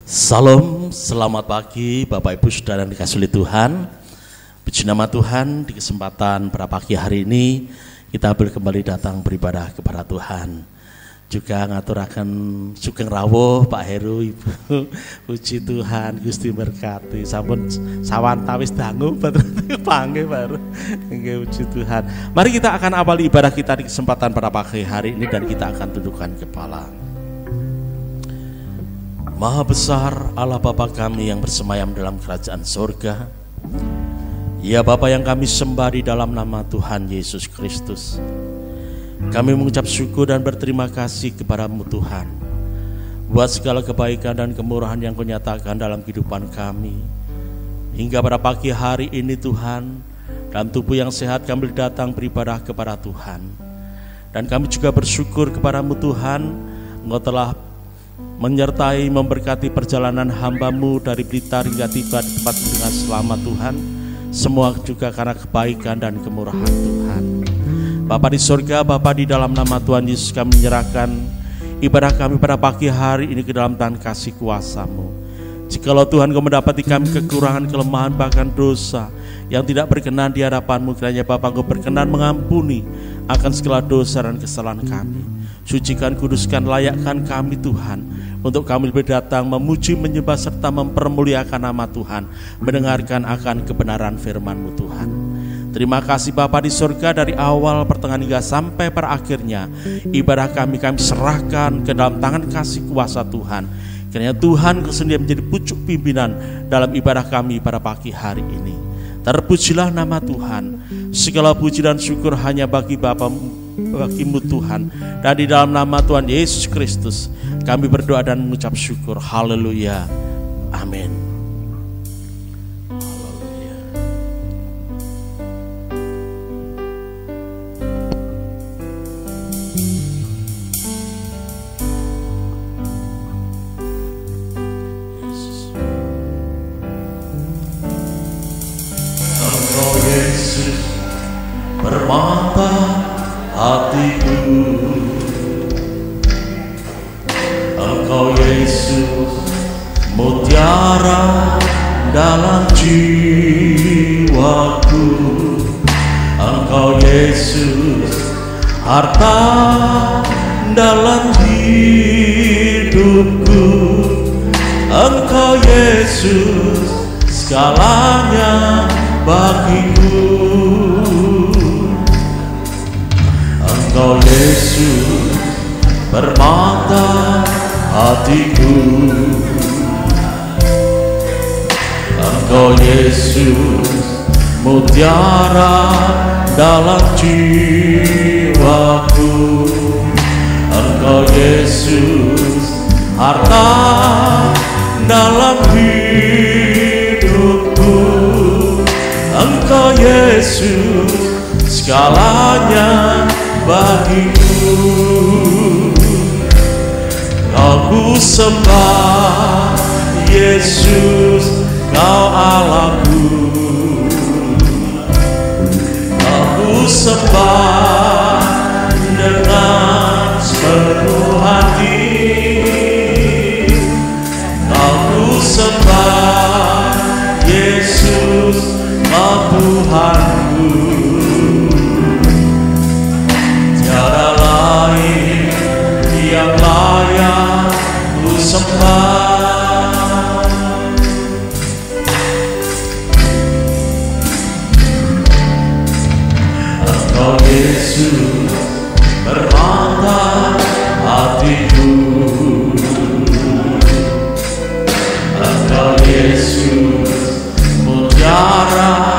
Salam, selamat pagi Bapak Ibu Saudara yang dikasihi oleh Tuhan. Puji nama Tuhan, di kesempatan pada pagi hari ini kita kembali datang beribadah kepada Tuhan. Juga ngaturaken sugeng rawuh Pak Heru, Ibu. Puji Tuhan, Gusti berkati. Sampun sawantawis dangu panggih baru. Nggih, puji Tuhan. Mari kita akan awali ibadah kita di kesempatan pada pagi hari ini dan kita akan tundukkan kepala. Maha besar Allah Bapa kami yang bersemayam dalam kerajaan surga. Ya Bapa yang kami sembah di dalam nama Tuhan Yesus Kristus. Kami mengucap syukur dan berterima kasih kepada-Mu Tuhan, buat segala kebaikan dan kemurahan yang Kau nyatakan dalam kehidupan kami. Hingga pada pagi hari ini Tuhan, dalam tubuh yang sehat kami datang beribadah kepada Tuhan. Dan kami juga bersyukur kepada-Mu Tuhan, Engkau telah menyertai, memberkati perjalanan hamba-Mu dari Blitar hingga tiba di tempat dengan selamat Tuhan. Semua juga karena kebaikan dan kemurahan Tuhan. Bapa di surga, Bapa di dalam nama Tuhan Yesus kami menyerahkan ibadah kami pada pagi hari ini ke dalam tangan kasih kuasa-Mu. Jikalau Tuhan Kau mendapati kami kekurangan, kelemahan, bahkan dosa yang tidak berkenan di hadapan-Mu, kiranya Bapa Kau berkenan mengampuni akan segala dosa dan kesalahan kami. Sucikan, kuduskan, layakkan kami Tuhan, untuk kami berdatang memuji, menyembah, serta mempermuliakan nama Tuhan, mendengarkan akan kebenaran firman-Mu Tuhan. Terima kasih Bapa di surga, dari awal, pertengahan hingga sampai perakhirnya ibadah kami serahkan ke dalam tangan kasih kuasa Tuhan. Kiranya Tuhan Kau sendiri menjadi pucuk pimpinan dalam ibadah kami pada pagi hari ini. Terpujilah nama Tuhan. Segala puji dan syukur hanya bagi Bapa-Mu Tuhan. Dan di dalam nama Tuhan Yesus Kristus kami berdoa dan mengucap syukur. Haleluya. Amin. Engkau Yesus permata hatiku, Engkau Yesus mutiara dalam jiwaku, Engkau Yesus harta dalam hidupku, Engkau Yesus segalanya bagiku. Engkau Yesus permata hatiku, Engkau Yesus mutiara dalam jiwaku, Engkau Yesus harta dalam hidupku, Engkau Yesus segalanya bagiku. Aku sembah Yesus, Kau Allahku. Aku sembah dengan sepenuh hati. Aku sembah Yesus, Kau Tuhanku. Tiada lain yang layak ku sembah. Engkau Yesus permata hatiku, Engkau Yesus mutiara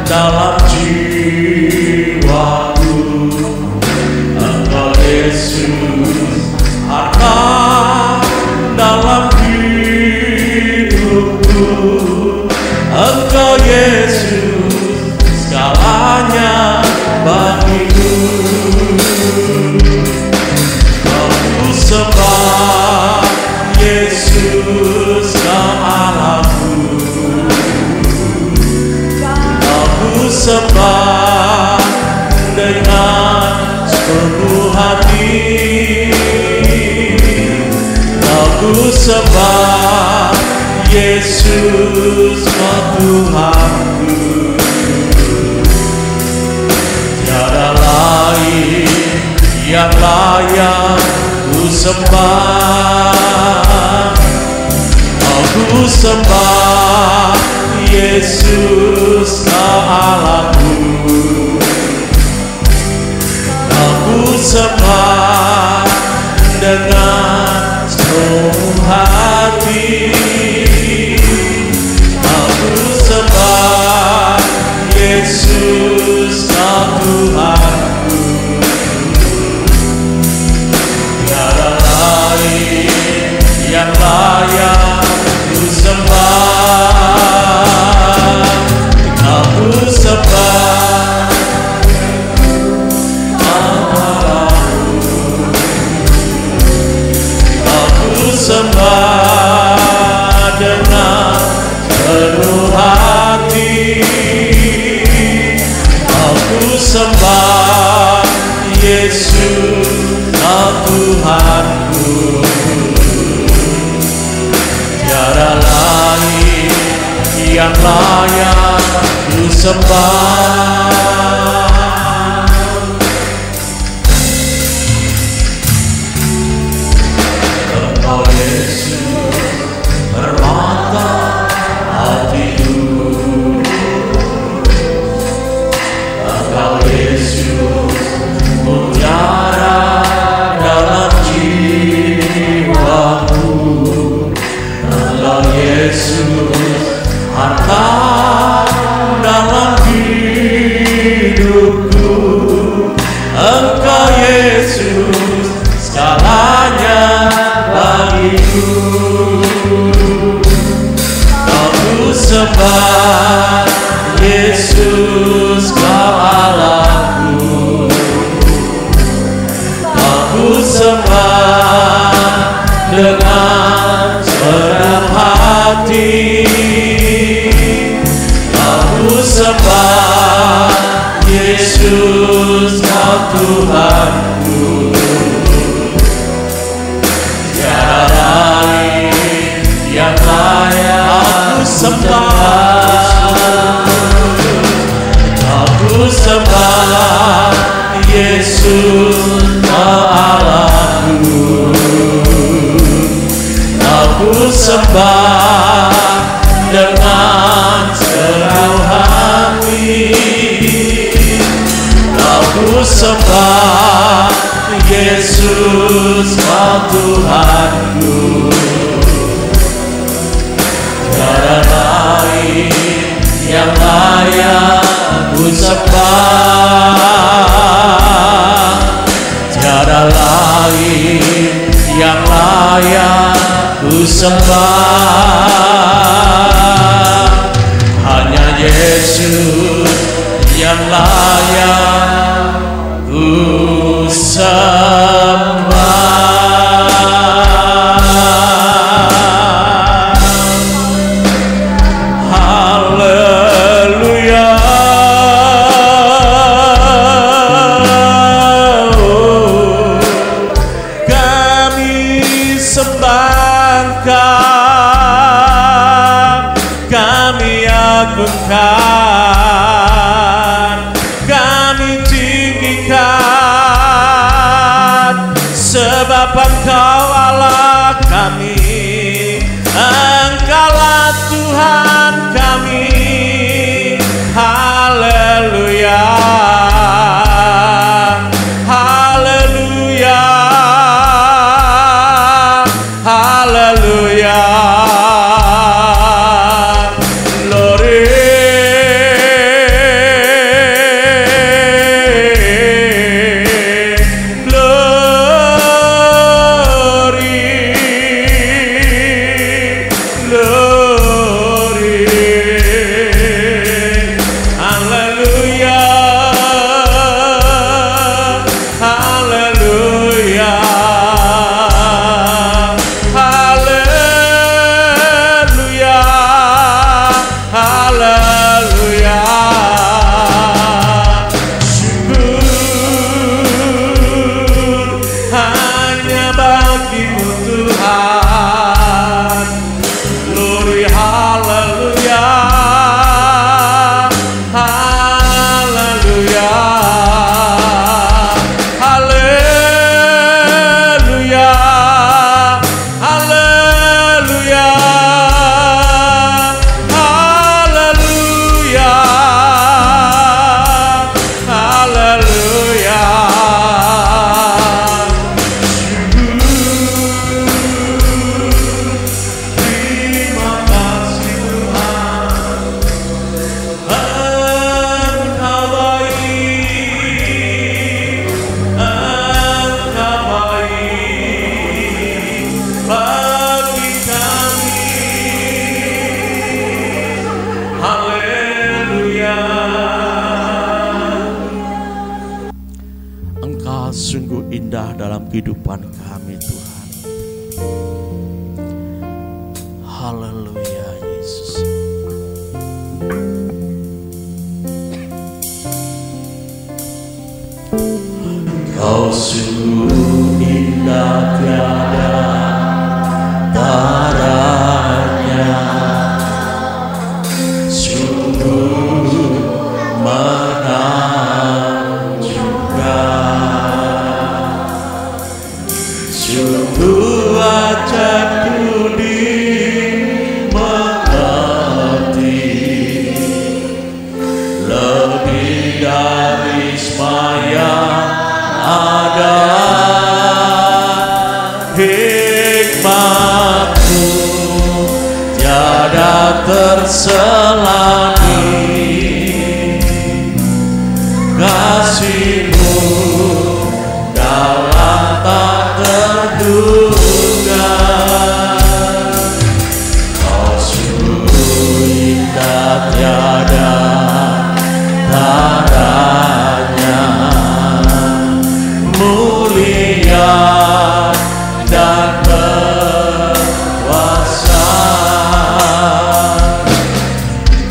dalam jiwaku, Engkau Yesus harta dalam hidupku, Engkau Yesus segalanya bagiku. Aku sembah Yesus, Kau Allahku. Aku sembah dengan sepenuh hati. Aku sembah Yesus kau Tuhanku, tiada lain yang layak ku sembah. Aku sembah Yesus kau Allahku, aku sembah dengan seluruh hati. Aku sembah Yesus kau Tuhanku, tiada lain yang layak ku sembah. Aku sembah Allahku, aku sembah dengan penuh hati. Aku sembah Yesus kau Tuhanku, tiada lain yang layak ku sembah. Engkau Yesus permata hatiku, Engkau Yesus mutiara dalam jiwaku, Engkau Yesus harta dalam hidupku, Engkau Yesus segalanya bagiku. Aku sembah Yesus kau Allahku, aku sembah dengan segenap hati. Aku sembah Yesus kau Tuhanku, tiada lain yang layak aku sembah. Aku sembah Yesus kau Allahku, aku sembah dengan seluruh hati. Aku sembah Yesus kau Tuhanku, tiada lain yang layak ku sembah. Tiada lain yang layak ku sembah. Hanya Yesus yang layak ku sembah. Haleluya. Kami sembahkan Engkau sungguh indah dalam kehidupan kami Tuhan. Haleluya Yesus. Engkau sungguh indah tiada taranya, sungguh menakjubkan, sungguh ajaib dimengerti, lebih dari semaya ada hikmat-Mu tiada terselami, kasih-Mu dalam tak terduga. Kau sungguh indah tiada taranya, mulia dan berkuasa.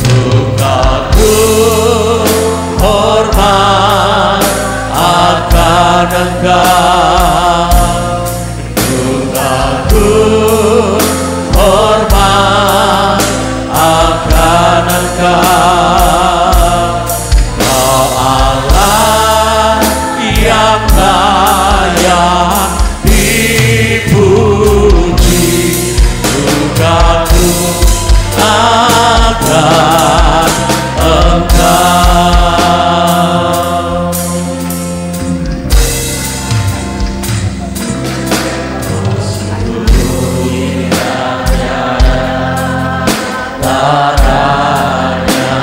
Bukaku hormat akan Engkau, bukaku hormat akan Engkau. Kau Allah yang layak dipuji, bukaku akan Engkau. Sungguh indah tiada taranya,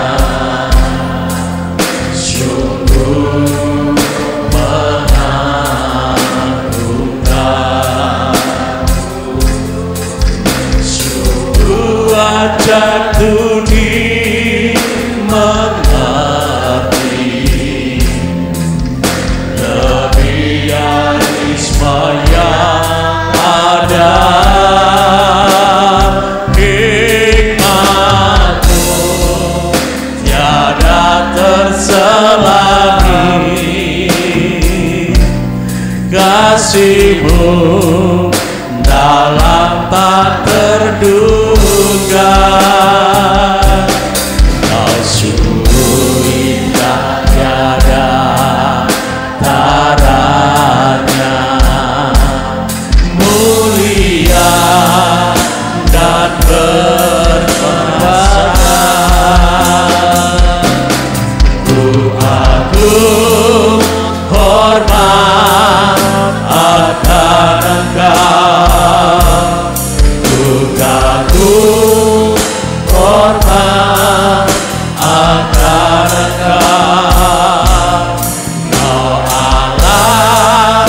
sungguh menakjubkan, sungguh ajaib dimengerti, lebih dari semaya ada hikmat-Mu tiada terselami, kasih-Mu dalam tak terduga. Kau sungguh indah tiada taranya, mulia dan berkuasa. Aku hormat akan Engkau, bukaku hormat akan Engkau. Kau Allah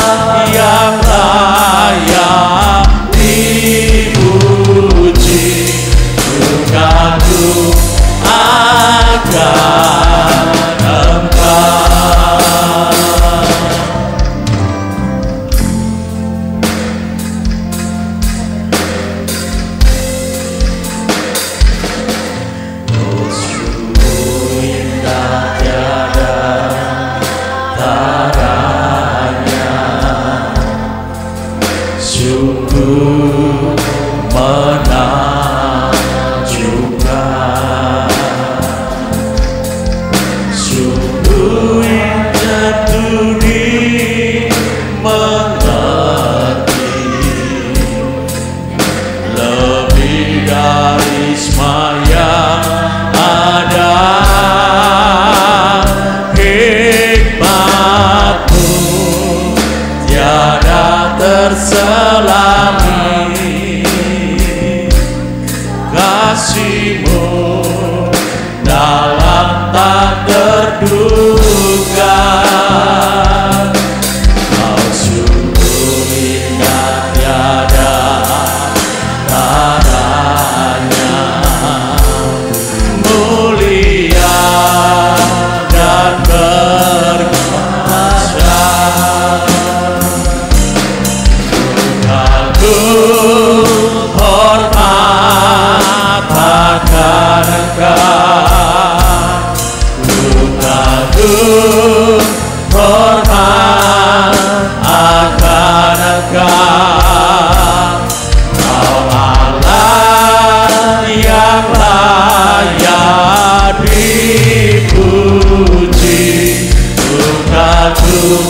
yang layak dipuji, bukaku akan Engkau. Sungguh indah tiada taranya, sungguh menakjubkan, sungguh indah dimengerti, lebih dari semaya ada hikmat-Mu tiada terselami, kasih-Mu dalam tak terduga. Kau sungguh indah tiada taranya, mulia dan berkuasa. kagum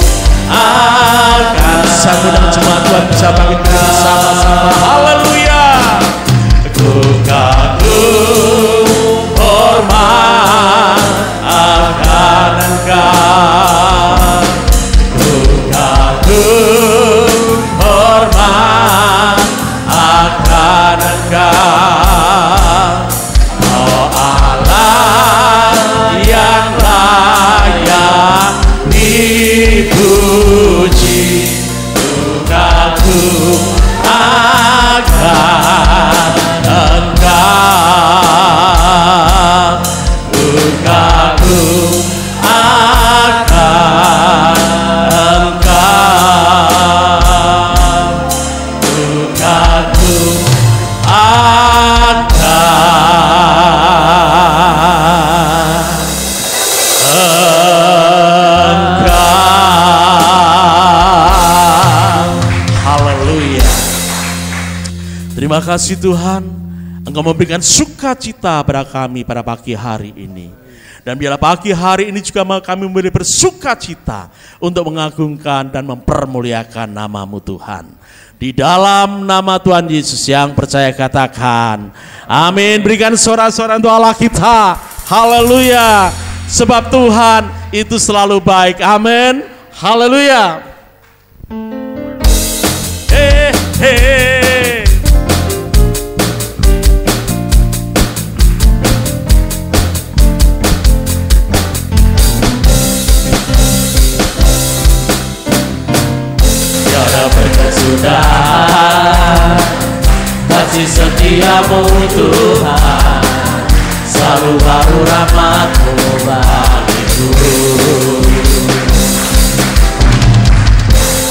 akan satu dan jemaat Tuhan bisa bangkit bersama-sama. Haleluya. Ku kagum hormat akan Engkau. Ku kagum hormat akan Engkau. Oh Allah yang layak dipuji. Ku kagum akan Engkau. Ku kagum akan Engkau. Ku kagum akan Terima kasih Tuhan, Engkau memberikan sukacita pada kami pada pagi hari ini. Dan biarlah pagi hari ini juga kami memberi bersukacita untuk mengagungkan dan mempermuliakan nama-Mu Tuhan. Di dalam nama Tuhan Yesus yang percaya katakan, amin. Berikan sorak-sorai untuk Allah kita. Haleluya. Sebab Tuhan itu selalu baik. Amin. Haleluya. Sudah kasih setiamu Tuhan, selalu baru rahmat-Mu bagiku.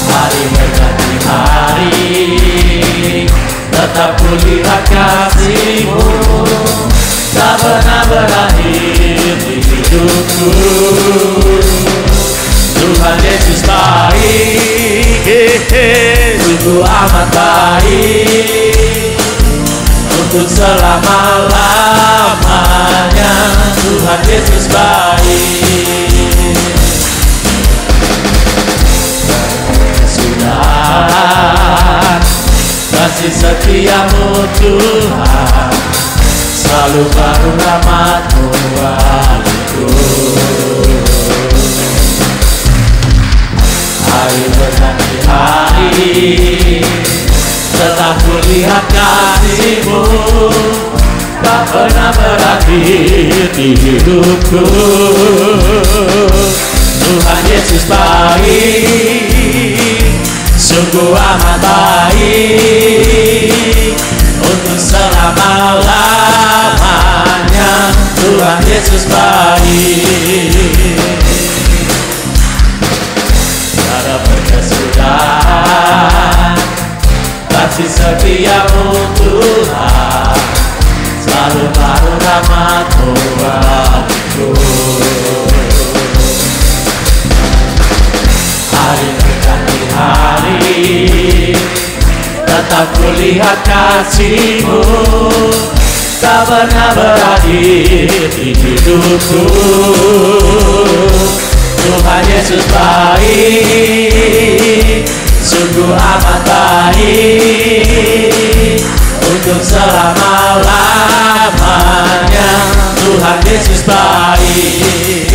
Hari berganti hari, tetap kulihat kasih-Mu, tak pernah berakhir di hidupku. Tuhan Yesus baik, sungguh amat baik, untuk selama-lamanya. Tuhan Yesus baik. Sudah kasih setiamu Tuhan, selalu baru rahmat-Mu bagiku. Hari berganti hari, tetap kulihat kasih-Mu, tak pernah berakhir di hidupku. Tuhan Yesus baik, sungguh amat baik, untuk selama-lamanya. Tuhan Yesus baik. Sudah kasih setiamu Tuhan, selalu baru rahmat-Mu bagiku. Hari berganti hari, tetap kulihat kasih-Mu, tak pernah berakhir di hidupku. Tuhan Yesus baik, sungguh amat baik, untuk selama-lamanya. Tuhan Yesus baik,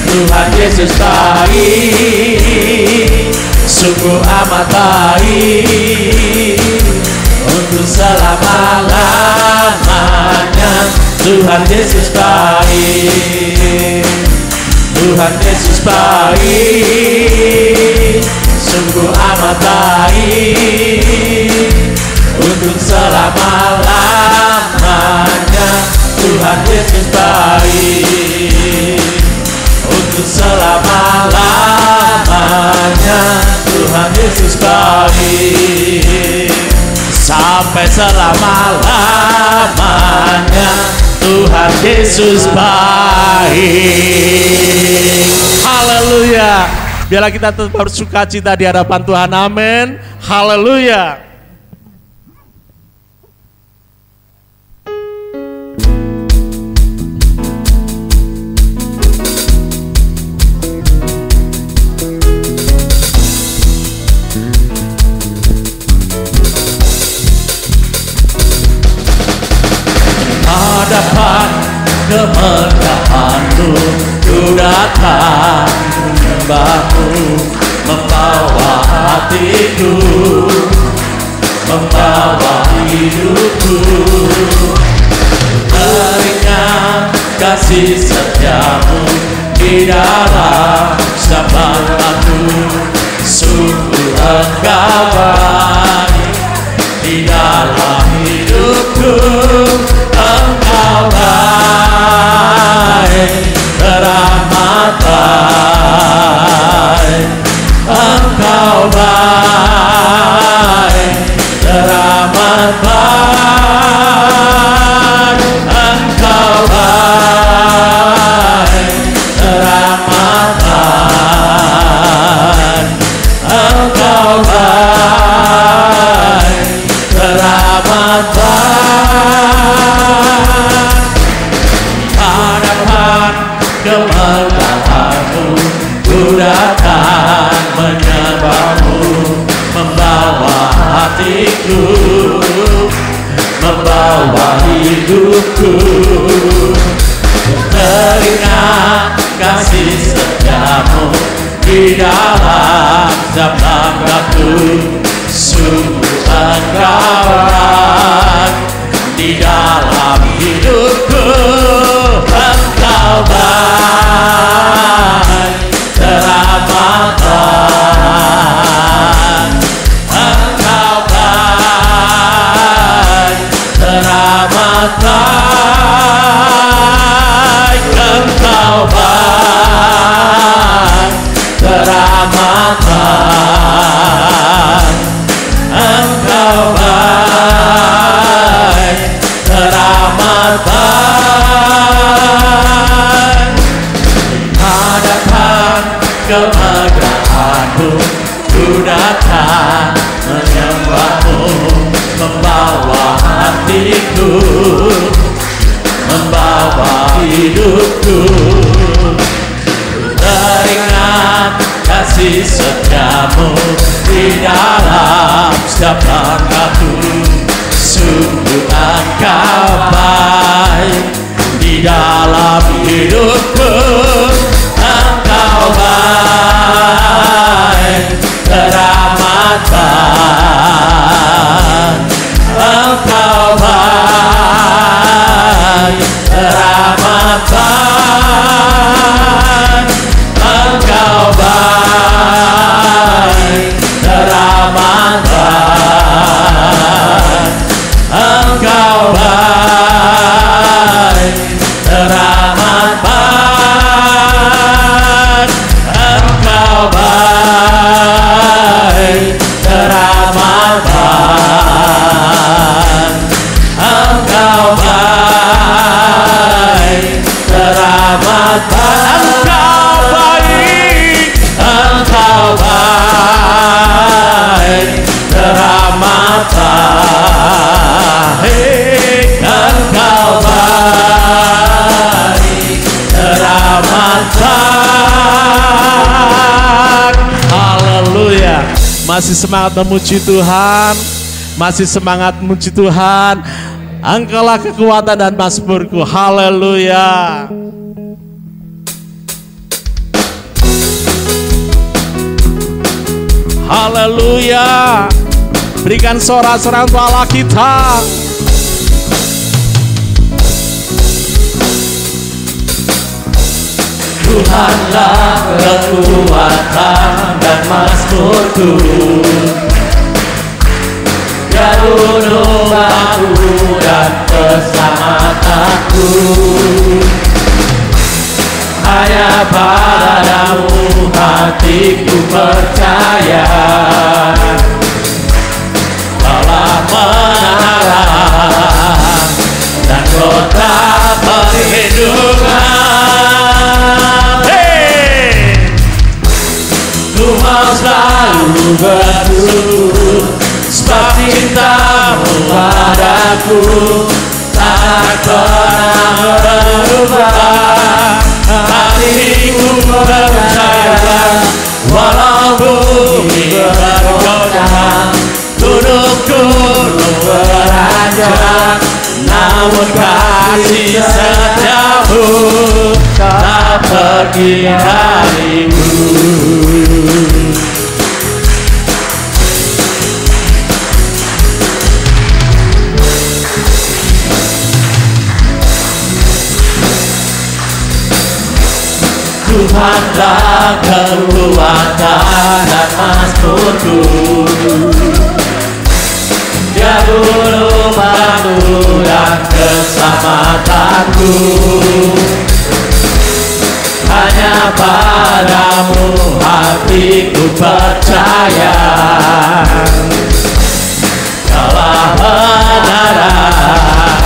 Tuhan Yesus baik, sungguh amat baik, untuk selama-lamanya. Tuhan Yesus baik, Tuhan Yesus baik, sungguh amat baik, untuk selama-lamanya. Tuhan Yesus baik, untuk selama-lamanya. Tuhan Yesus baik, sampai selama-lamanya. Tuhan Yesus baik. Haleluya. Biarlah kita tetap bersukacita di hadapan Tuhan. Amin. Haleluya. membawa hatiku, membawa hidupku. Teringat kasih setiamu di dalam zaman aku. Sungguh Engkau baik di dalam hidupku. Engkau baik, teramat baik. Engkau baik, teramat baik. Engkau baik, teramat baik. Engkau baik, teramat baik. Hadapan kemuliaan-Mu ku datang menyembah-Mu, membawa hatiku, membawa hidupku. Teringat kasih setiamu di dalam zaman aku. Sungguh Engkau baik di dalam hidupku. Engkau baik, teramat baik. Engkau baik, teramat baik. Engkau baik, teramat baik. Engkau baik, teramat baik. Hadapan kemegahan-Mu ku datang menyembah-Mu, membawa hatiku, membawa hidupku. Teringat kasih setiamu di dalam setiap langkahku. Sungguh Engkau baik di dalam hidupku. Engkau baik, teramat baik. Engkau baik, teramat baik. Engkau baik, teramat baik. Engkau baik, teramat baik. Engkau baik, teramat baik. Engkau baik, teramat baik. Engkau baik, teramat baik. Engkau baik, teramat baik. Haleluya. Masih semangat memuji Tuhan, masih semangat memuji Tuhan. Engkaulah kekuatan dan mazmurku. Haleluya. Haleluya. Berikan sorak-sorai untuk Allah kita. Tuhanlah kekuatan dan mazmurku, ya gunung batu dan keselamatanku. Hanya padamu hatiku percaya, Kaulah menara dan kota perlindungan. Ku mau selalu bersyukur sebab cintamu padaku tak pernah berubah. Hatiku percaya walau bumi bergoncang, gunung-gunung beranjak, namun kasih setiamu tak pergi dariku. kekuatan dan mazmurku. Dia guru batu dan keselamatanku. Hanya padamu hatiku percaya. Kaulah kebenaran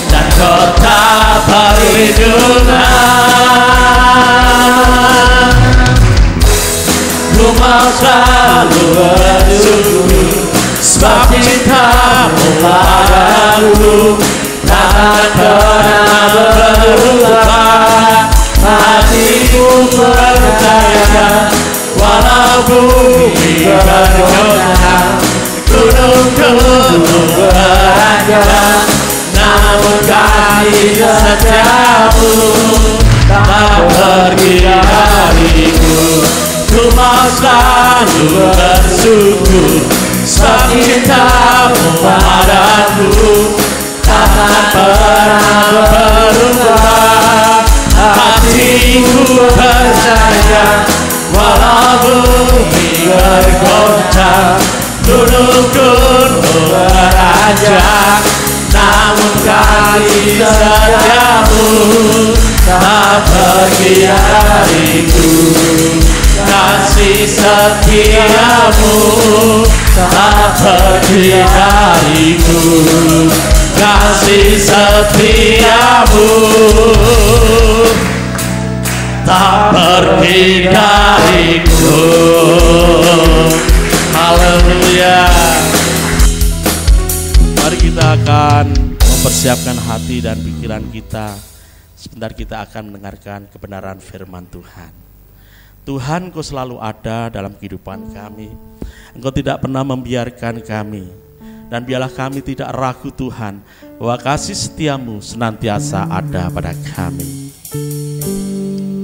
dan kota perlindungan. Ku mau selalu bersyukur sebab cintamu padaku takkan pernah berubah. Hatiku percaya walau bumi bergoncang, gunung-gunung beranjak, namun kasih setiamu tak pergi dariku. Ku mau selalu bersyukur sebab cintamu padaku takkan pernah berubah. Hatiku percaya walau bumi bergoncang, gunung-gunung beranjak, namun kasih setiamu tak pergi dariku. Kasih setiamu tak pergi dariku. Kasih setiamu tak pergi dariku. Haleluya. Mari kita akan mempersiapkan hati dan pikiran kita. Sebentar kita akan mendengarkan kebenaran firman Tuhan. Tuhan, Kau selalu ada dalam kehidupan kami. Engkau tidak pernah membiarkan kami. Dan biarlah kami tidak ragu Tuhan, bahwa kasih setiamu senantiasa ada pada kami.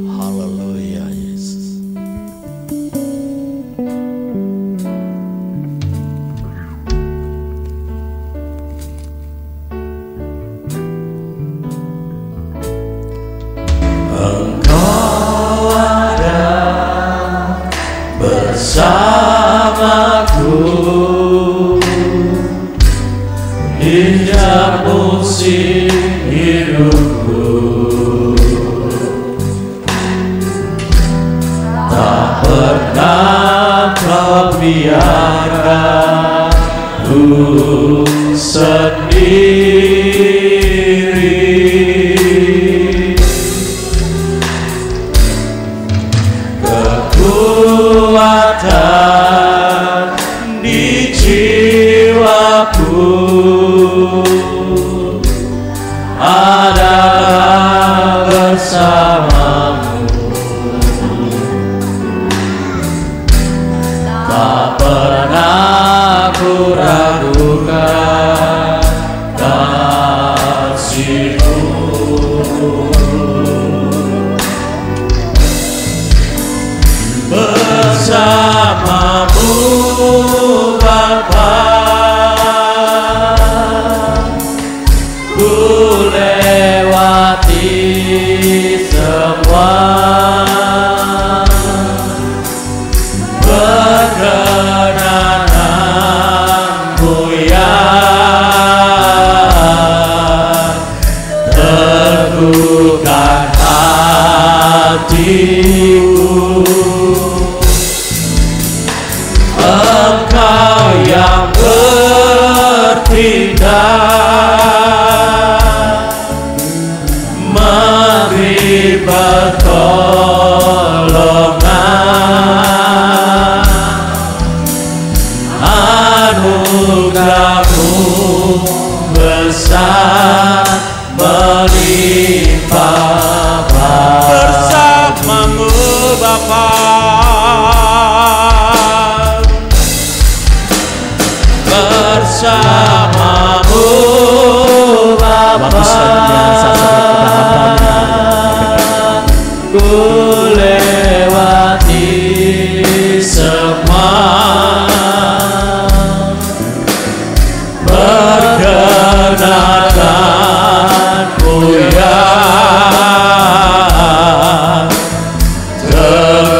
Haleluya Yesus. Engkau ada bersamaku hingga musim hidupku. Tak pernah Kau biarkan ku sendiri. Kekuatan di jiwaku adalah bersamamu. Tak pernah ku ragukan kasih-Mu. Bersamamu Bapa, ku lewati semua. Perkenananmu yang teguhkan hatiku. Engkau yang bertindak memberi pertolongan. Anugerah-Mu besar melimpah bersamamu Bapa. Bersamamu Bapa, ku lewati semua. Perkenankan-Mu yang teguhkan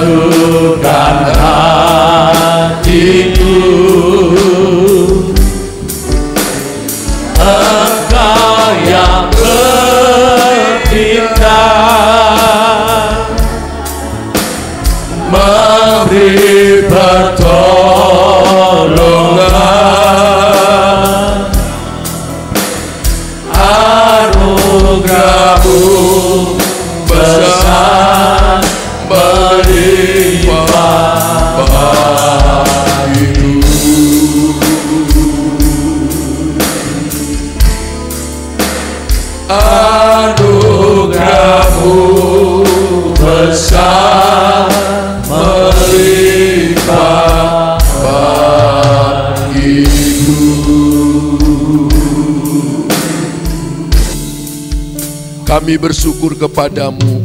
Kami bersyukur kepadamu,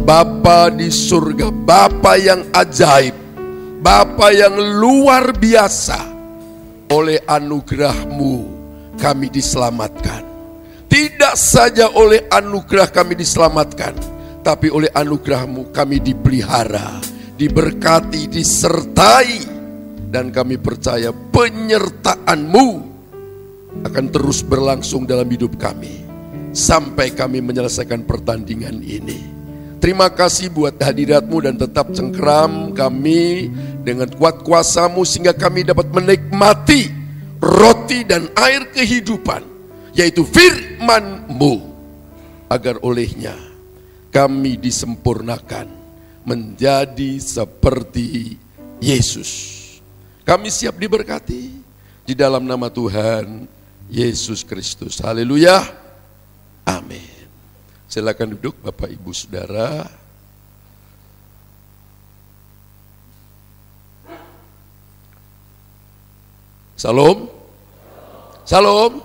Bapa di surga, Bapa yang ajaib, Bapa yang luar biasa. Oleh anugerah-Mu kami diselamatkan. Tidak saja oleh anugerah kami diselamatkan, tapi oleh anugerah-Mu kami dipelihara, diberkati, disertai. Dan kami percaya penyertaan-Mu akan terus berlangsung dalam hidup kami sampai kami menyelesaikan pertandingan ini. Terima kasih buat hadirat-Mu dan tetap cengkeram kami dengan kuat kuasa-Mu sehingga kami dapat menikmati roti dan air kehidupan, yaitu firman-Mu, agar olehnya kami disempurnakan menjadi seperti Yesus. Kami siap diberkati di dalam nama Tuhan Yesus Kristus. Haleluya. Amin. Silakan duduk Bapak Ibu Saudara. Salam. Salam.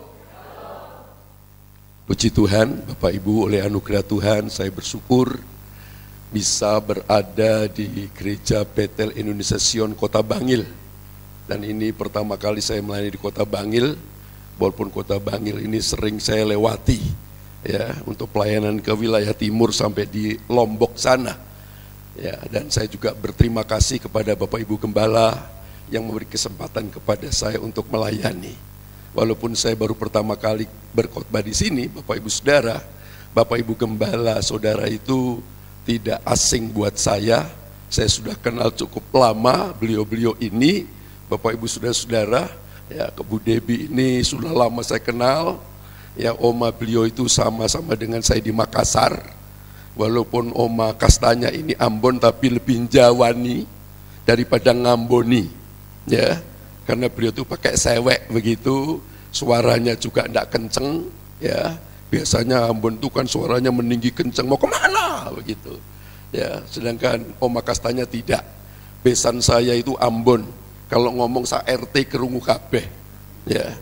Puji Tuhan, Bapak Ibu, oleh anugerah Tuhan saya bersyukur bisa berada di Gereja Betel Indonesia Sion Kota Bangil. Dan ini pertama kali saya melayani di Kota Bangil, walaupun Kota Bangil ini sering saya lewati ya untuk pelayanan ke wilayah timur sampai di Lombok sana. Ya, dan saya juga berterima kasih kepada Bapak Ibu Gembala yang memberi kesempatan kepada saya untuk melayani. Walaupun saya baru pertama kali berkhotbah di sini, Bapak Ibu Saudara, Bapak Ibu Gembala Saudara itu tidak asing buat saya. Saya sudah kenal cukup lama beliau-beliau ini, Bapak Ibu Saudara-saudara. Ya, ke Bu Debi ini sudah lama saya kenal. Ya, oma beliau itu sama-sama dengan saya di Makassar. Walaupun oma kastanya ini Ambon tapi lebih Jawani daripada Ngamboni. Ya, karena beliau itu pakai sewek begitu, suaranya juga enggak kenceng. Ya, biasanya Ambon itu kan suaranya meninggi kenceng, mau kemana begitu. Ya, sedangkan oma kastanya tidak. Besan saya itu Ambon. Kalau ngomong sa RT kerungu kabeh. Ya,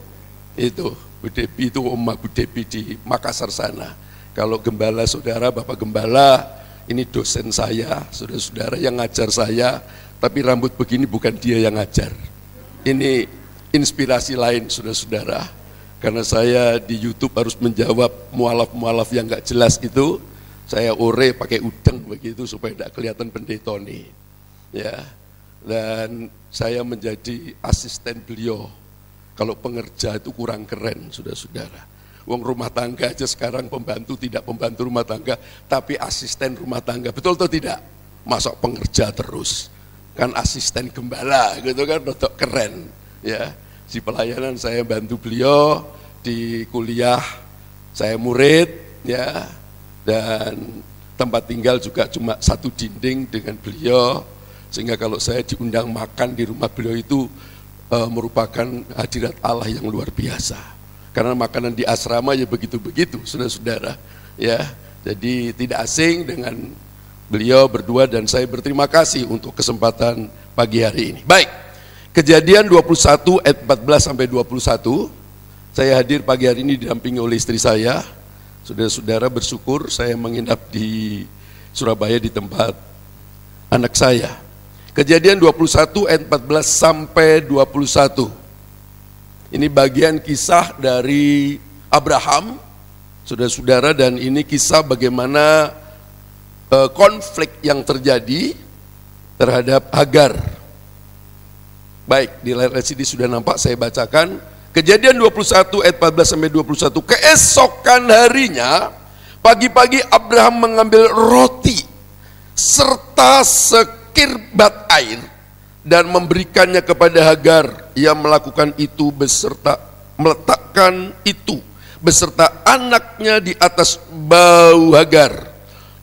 itu Bu Debi itu oma Bu Debi di Makassar sana. Kalau Gembala Saudara, Bapak Gembala, ini dosen saya, saudara-saudara yang ngajar saya, tapi rambut begini bukan dia yang ngajar. Ini inspirasi lain saudara-saudara, karena saya di YouTube harus menjawab mualaf-mualaf yang gak jelas itu, saya ore pakai udeng begitu supaya tidak kelihatan pendetoni. Ya, dan saya menjadi asisten beliau. Kalau pengerja itu kurang keren saudara-saudara. Wong rumah tangga aja sekarang pembantu tidak pembantu rumah tangga, tapi asisten rumah tangga, betul atau tidak? Masa pengerja terus? Kan asisten gembala gitu kan, rodok keren. Ya, di pelayanan saya bantu beliau, di kuliah saya murid, ya, dan tempat tinggal juga cuma satu dinding dengan beliau, sehingga kalau saya diundang makan di rumah beliau itu merupakan hadirat Allah yang luar biasa. Karena makanan di asrama ya begitu-begitu, saudara-saudara. Ya, jadi tidak asing dengan beliau berdua dan saya berterima kasih untuk kesempatan pagi hari ini. Baik, Kejadian 21 ayat 14 sampai 21. Saya hadir pagi hari ini didampingi oleh istri saya. Saudara-saudara bersyukur saya menginap di Surabaya di tempat anak saya. Kejadian 21 ayat 14 sampai 21. Ini bagian kisah dari Abraham, saudara-saudara, dan ini kisah bagaimana konflik yang terjadi terhadap Hagar. Baik, di layar LCD sudah nampak, saya bacakan. Kejadian 21 ayat 14 sampai 21. Keesokan harinya, pagi-pagi Abraham mengambil roti serta sekirbat air dan memberikannya kepada Hagar. Ia melakukan itu meletakkan itu beserta anaknya di atas bahu Hagar.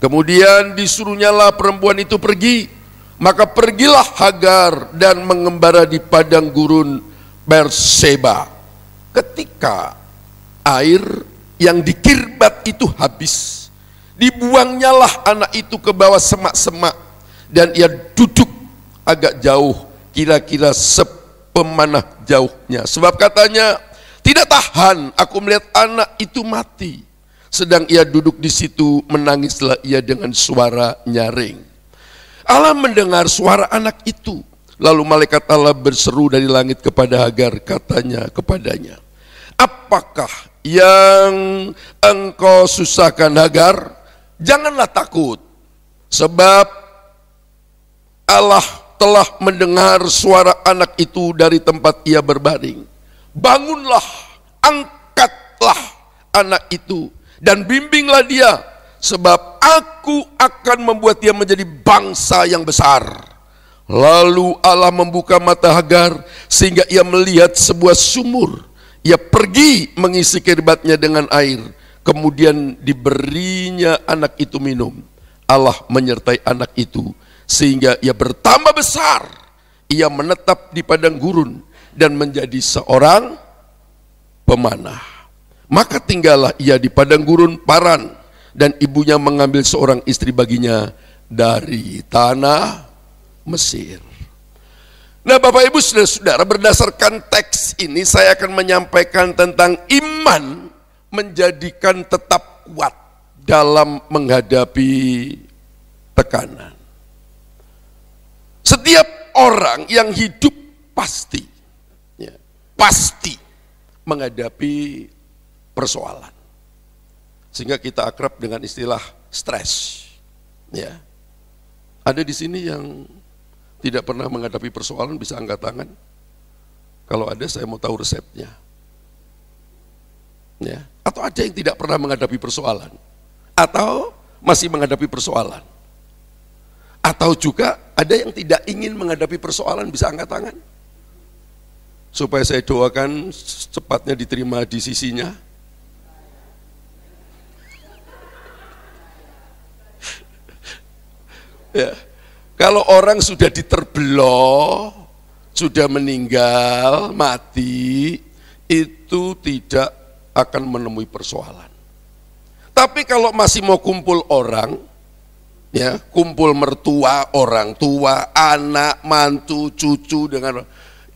Kemudian disuruhnyalah perempuan itu pergi. Maka pergilah Hagar dan mengembara di padang gurun Berseba. Ketika air yang dikirbat itu habis, dibuangnyalah anak itu ke bawah semak-semak dan ia duduk agak jauh, kira-kira sepemanah jauhnya. Sebab katanya, tidak tahan aku melihat anak itu mati. Sedang ia duduk di situ, menangislah ia dengan suara nyaring. Allah mendengar suara anak itu. Lalu malaikat Allah berseru dari langit kepada Hagar, katanya kepadanya, apakah yang engkau susahkan Hagar? Janganlah takut, sebab Allah telah mendengar suara anak itu dari tempat ia berbaring. Bangunlah, angkatlah anak itu, dan bimbinglah dia, sebab aku akan membuat dia menjadi bangsa yang besar. Lalu Allah membuka mata Hagar sehingga ia melihat sebuah sumur. Ia pergi mengisi keribatnya dengan air. Kemudian diberinya anak itu minum. Allah menyertai anak itu sehingga ia bertambah besar. Ia menetap di padang gurun dan menjadi seorang pemanah. Maka tinggallah ia di padang gurun Paran, dan ibunya mengambil seorang istri baginya dari tanah Mesir. Nah, Bapak Ibu Saudara-saudara, berdasarkan teks ini saya akan menyampaikan tentang iman menjadikan tetap kuat dalam menghadapi tekanan. Setiap orang yang hidup pasti menghadapi persoalan. Sehingga kita akrab dengan istilah stres. Ya. Ada di sini yang tidak pernah menghadapi persoalan, bisa angkat tangan. Kalau ada, saya mau tahu resepnya. Ya. Atau ada yang tidak pernah menghadapi persoalan, atau masih menghadapi persoalan, atau juga ada yang tidak ingin menghadapi persoalan, bisa angkat tangan. Supaya saya doakan cepatnya diterima di sisinya. Ya. Kalau orang sudah diterbeloh, sudah meninggal, mati, itu tidak akan menemui persoalan. Tapi kalau masih mau kumpul orang, ya, kumpul mertua, orang tua, anak, mantu, cucu, dengan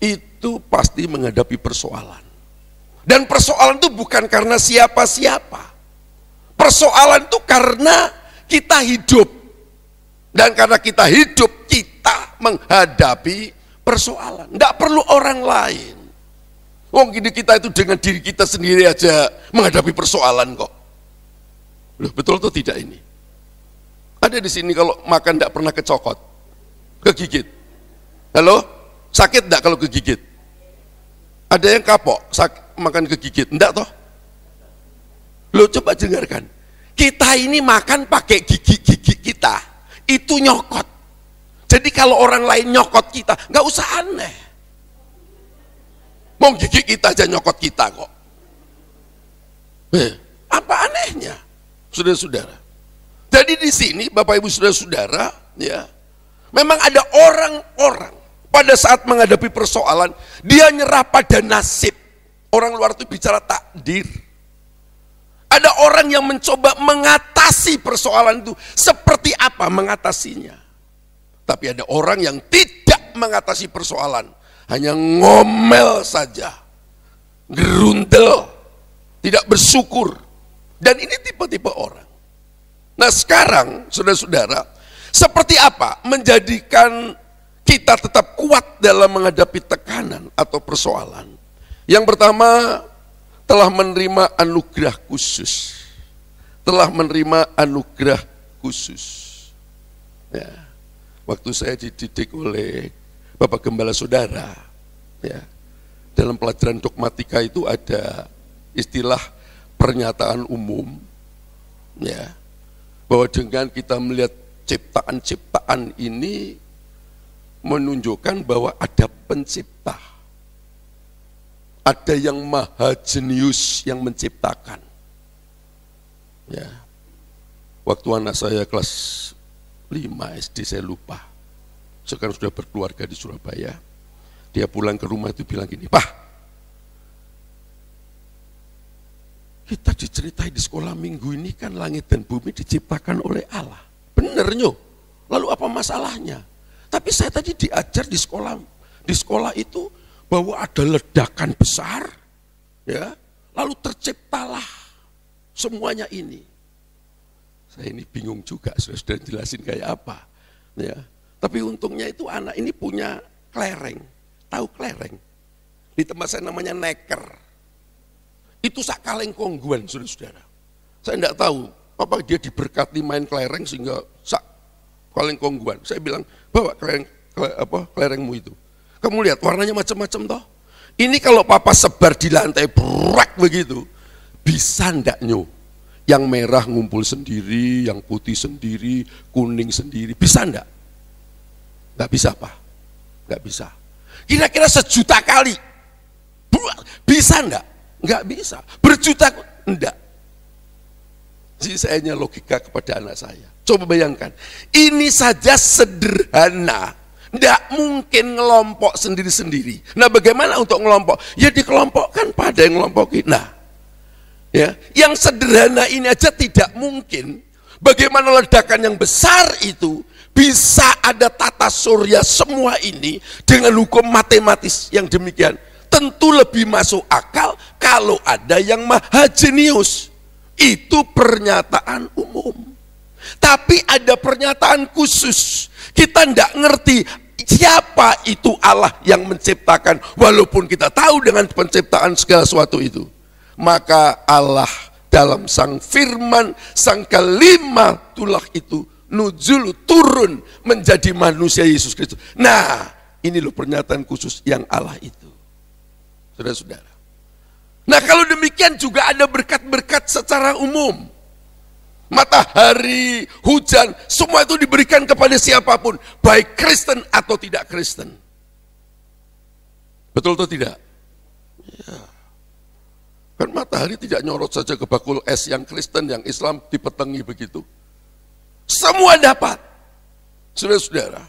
itu pasti menghadapi persoalan. Dan persoalan itu bukan karena siapa-siapa. Persoalan itu karena kita hidup. Dan karena kita hidup, kita menghadapi persoalan. Tidak perlu orang lain. Wong gini kita itu dengan diri kita sendiri aja menghadapi persoalan kok. Loh, betul atau tidak ini? Ada di sini kalau makan tidak pernah kecokot, kegigit. Halo? Sakit tidak kalau kegigit? Ada yang kapok, makan kegigit? Tidak toh? Loh, coba dengarkan. Kita ini makan pakai gigi-gigi kita. Itu nyokot. Jadi kalau orang lain nyokot kita, nggak usah aneh. Mau gigi kita aja nyokot kita kok. Apa anehnya, saudara-saudara? Jadi di sini, Bapak Ibu saudara-saudara, ya, memang ada orang-orang pada saat menghadapi persoalan, dia nyerah pada nasib. Orang luar itu bicara takdir. Ada orang yang mencoba mengatasi persoalan itu. Seperti apa mengatasinya? Tapi ada orang yang tidak mengatasi persoalan. Hanya ngomel saja. Gerundel. Tidak bersyukur. Dan ini tipe-tipe orang. Nah sekarang, saudara-saudara, seperti apa menjadikan kita tetap kuat dalam menghadapi tekanan atau persoalan? Yang pertama, telah menerima anugerah khusus. Telah menerima anugerah khusus. Ya. Waktu saya dididik oleh Bapak Gembala Saudara, ya, dalam pelajaran dogmatika itu ada istilah pernyataan umum, ya, bahwa dengan kita melihat ciptaan-ciptaan ini menunjukkan bahwa ada pencipta. Ada yang maha jenius yang menciptakan. Ya. Waktu anak saya kelas 5 SD, saya lupa. Sekarang sudah berkeluarga di Surabaya. Dia pulang ke rumah itu bilang gini, "Pak, kita diceritai di sekolah minggu ini kan langit dan bumi diciptakan oleh Allah." Bener nyo. Lalu apa masalahnya? Tapi saya tadi diajar di sekolah itu bahwa ada ledakan besar, ya, lalu terciptalah Semuanya ini. Saya ini bingung juga, sudah jelasin kayak apa. Ya. Tapi untungnya itu anak ini punya kelereng. Tahu kelereng? Di tempat saya namanya neker. Itu sak kaleng kongguan, saudara-saudara. Saya tidak tahu, apa dia diberkati main kelereng sehingga sak kaleng kongguan. Saya bilang, bawa kelerengmu itu. Kamu lihat warnanya macam-macam toh. Ini kalau papa sebar di lantai berak begitu, bisa ndak nyu? Yang merah ngumpul sendiri, yang putih sendiri, kuning sendiri, bisa ndak? Nggak bisa apa? Nggak bisa. Kira-kira sejuta kali, bisa ndak? Nggak bisa. Berjuta, enggak. Jadi saya hanya logika kepada anak saya. Coba bayangkan, ini saja sederhana, ndak mungkin ngelompok sendiri-sendiri. Nah bagaimana untuk ngelompok? Ya dikelompokkan pada yang ngelompokin. Nah, ya, yang sederhana ini aja tidak mungkin. Bagaimana ledakan yang besar itu bisa ada tata surya semua ini dengan hukum matematis yang demikian? Tentu lebih masuk akal kalau ada yang maha jenius. Itu pernyataan umum. Tapi ada pernyataan khusus. Kita tidak ngerti siapa itu Allah yang menciptakan. Walaupun kita tahu dengan penciptaan segala sesuatu itu. Maka Allah dalam sang firman, sang kalimatullah itu nuzul, turun menjadi manusia Yesus Kristus. Nah, ini loh pernyataan khusus yang Allah itu. Saudara-saudara. Nah kalau demikian juga ada berkat-berkat secara umum. Matahari, hujan, semua itu diberikan kepada siapapun. Baik Kristen atau tidak Kristen. Betul atau tidak? Ya. Kan matahari tidak nyorot saja ke bakul es yang Kristen, yang Islam dipetengi begitu. Semua dapat. Saudara-saudara.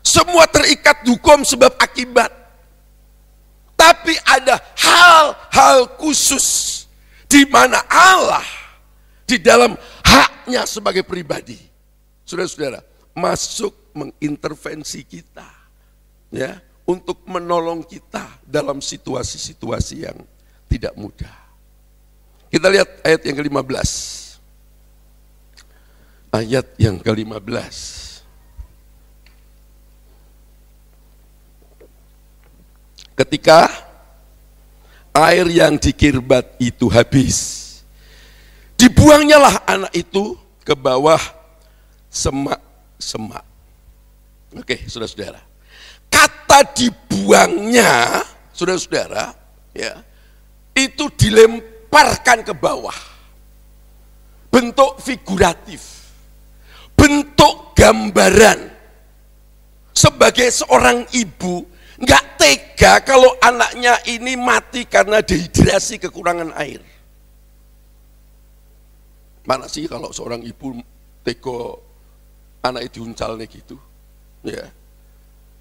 Semua terikat hukum sebab akibat. Tapi ada hal-hal khusus di mana Allah di dalam haknya sebagai pribadi, saudara-saudara, masuk mengintervensi kita, ya, untuk menolong kita dalam situasi-situasi yang tidak mudah. Kita lihat ayat yang ke-15. Ayat yang ke-15. Ketika air yang di Kirbat itu habis, dibuangnyalah anak itu ke bawah semak-semak. Oke, saudara-saudara. Kata dibuangnya, saudara-saudara, ya, itu dilemparkan ke bawah. Bentuk figuratif, bentuk gambaran. Sebagai seorang ibu, nggak tega kalau anaknya ini mati karena dehidrasi, kekurangan air. Mana sih kalau seorang ibu tega anak itu diuncalnya gitu, ya.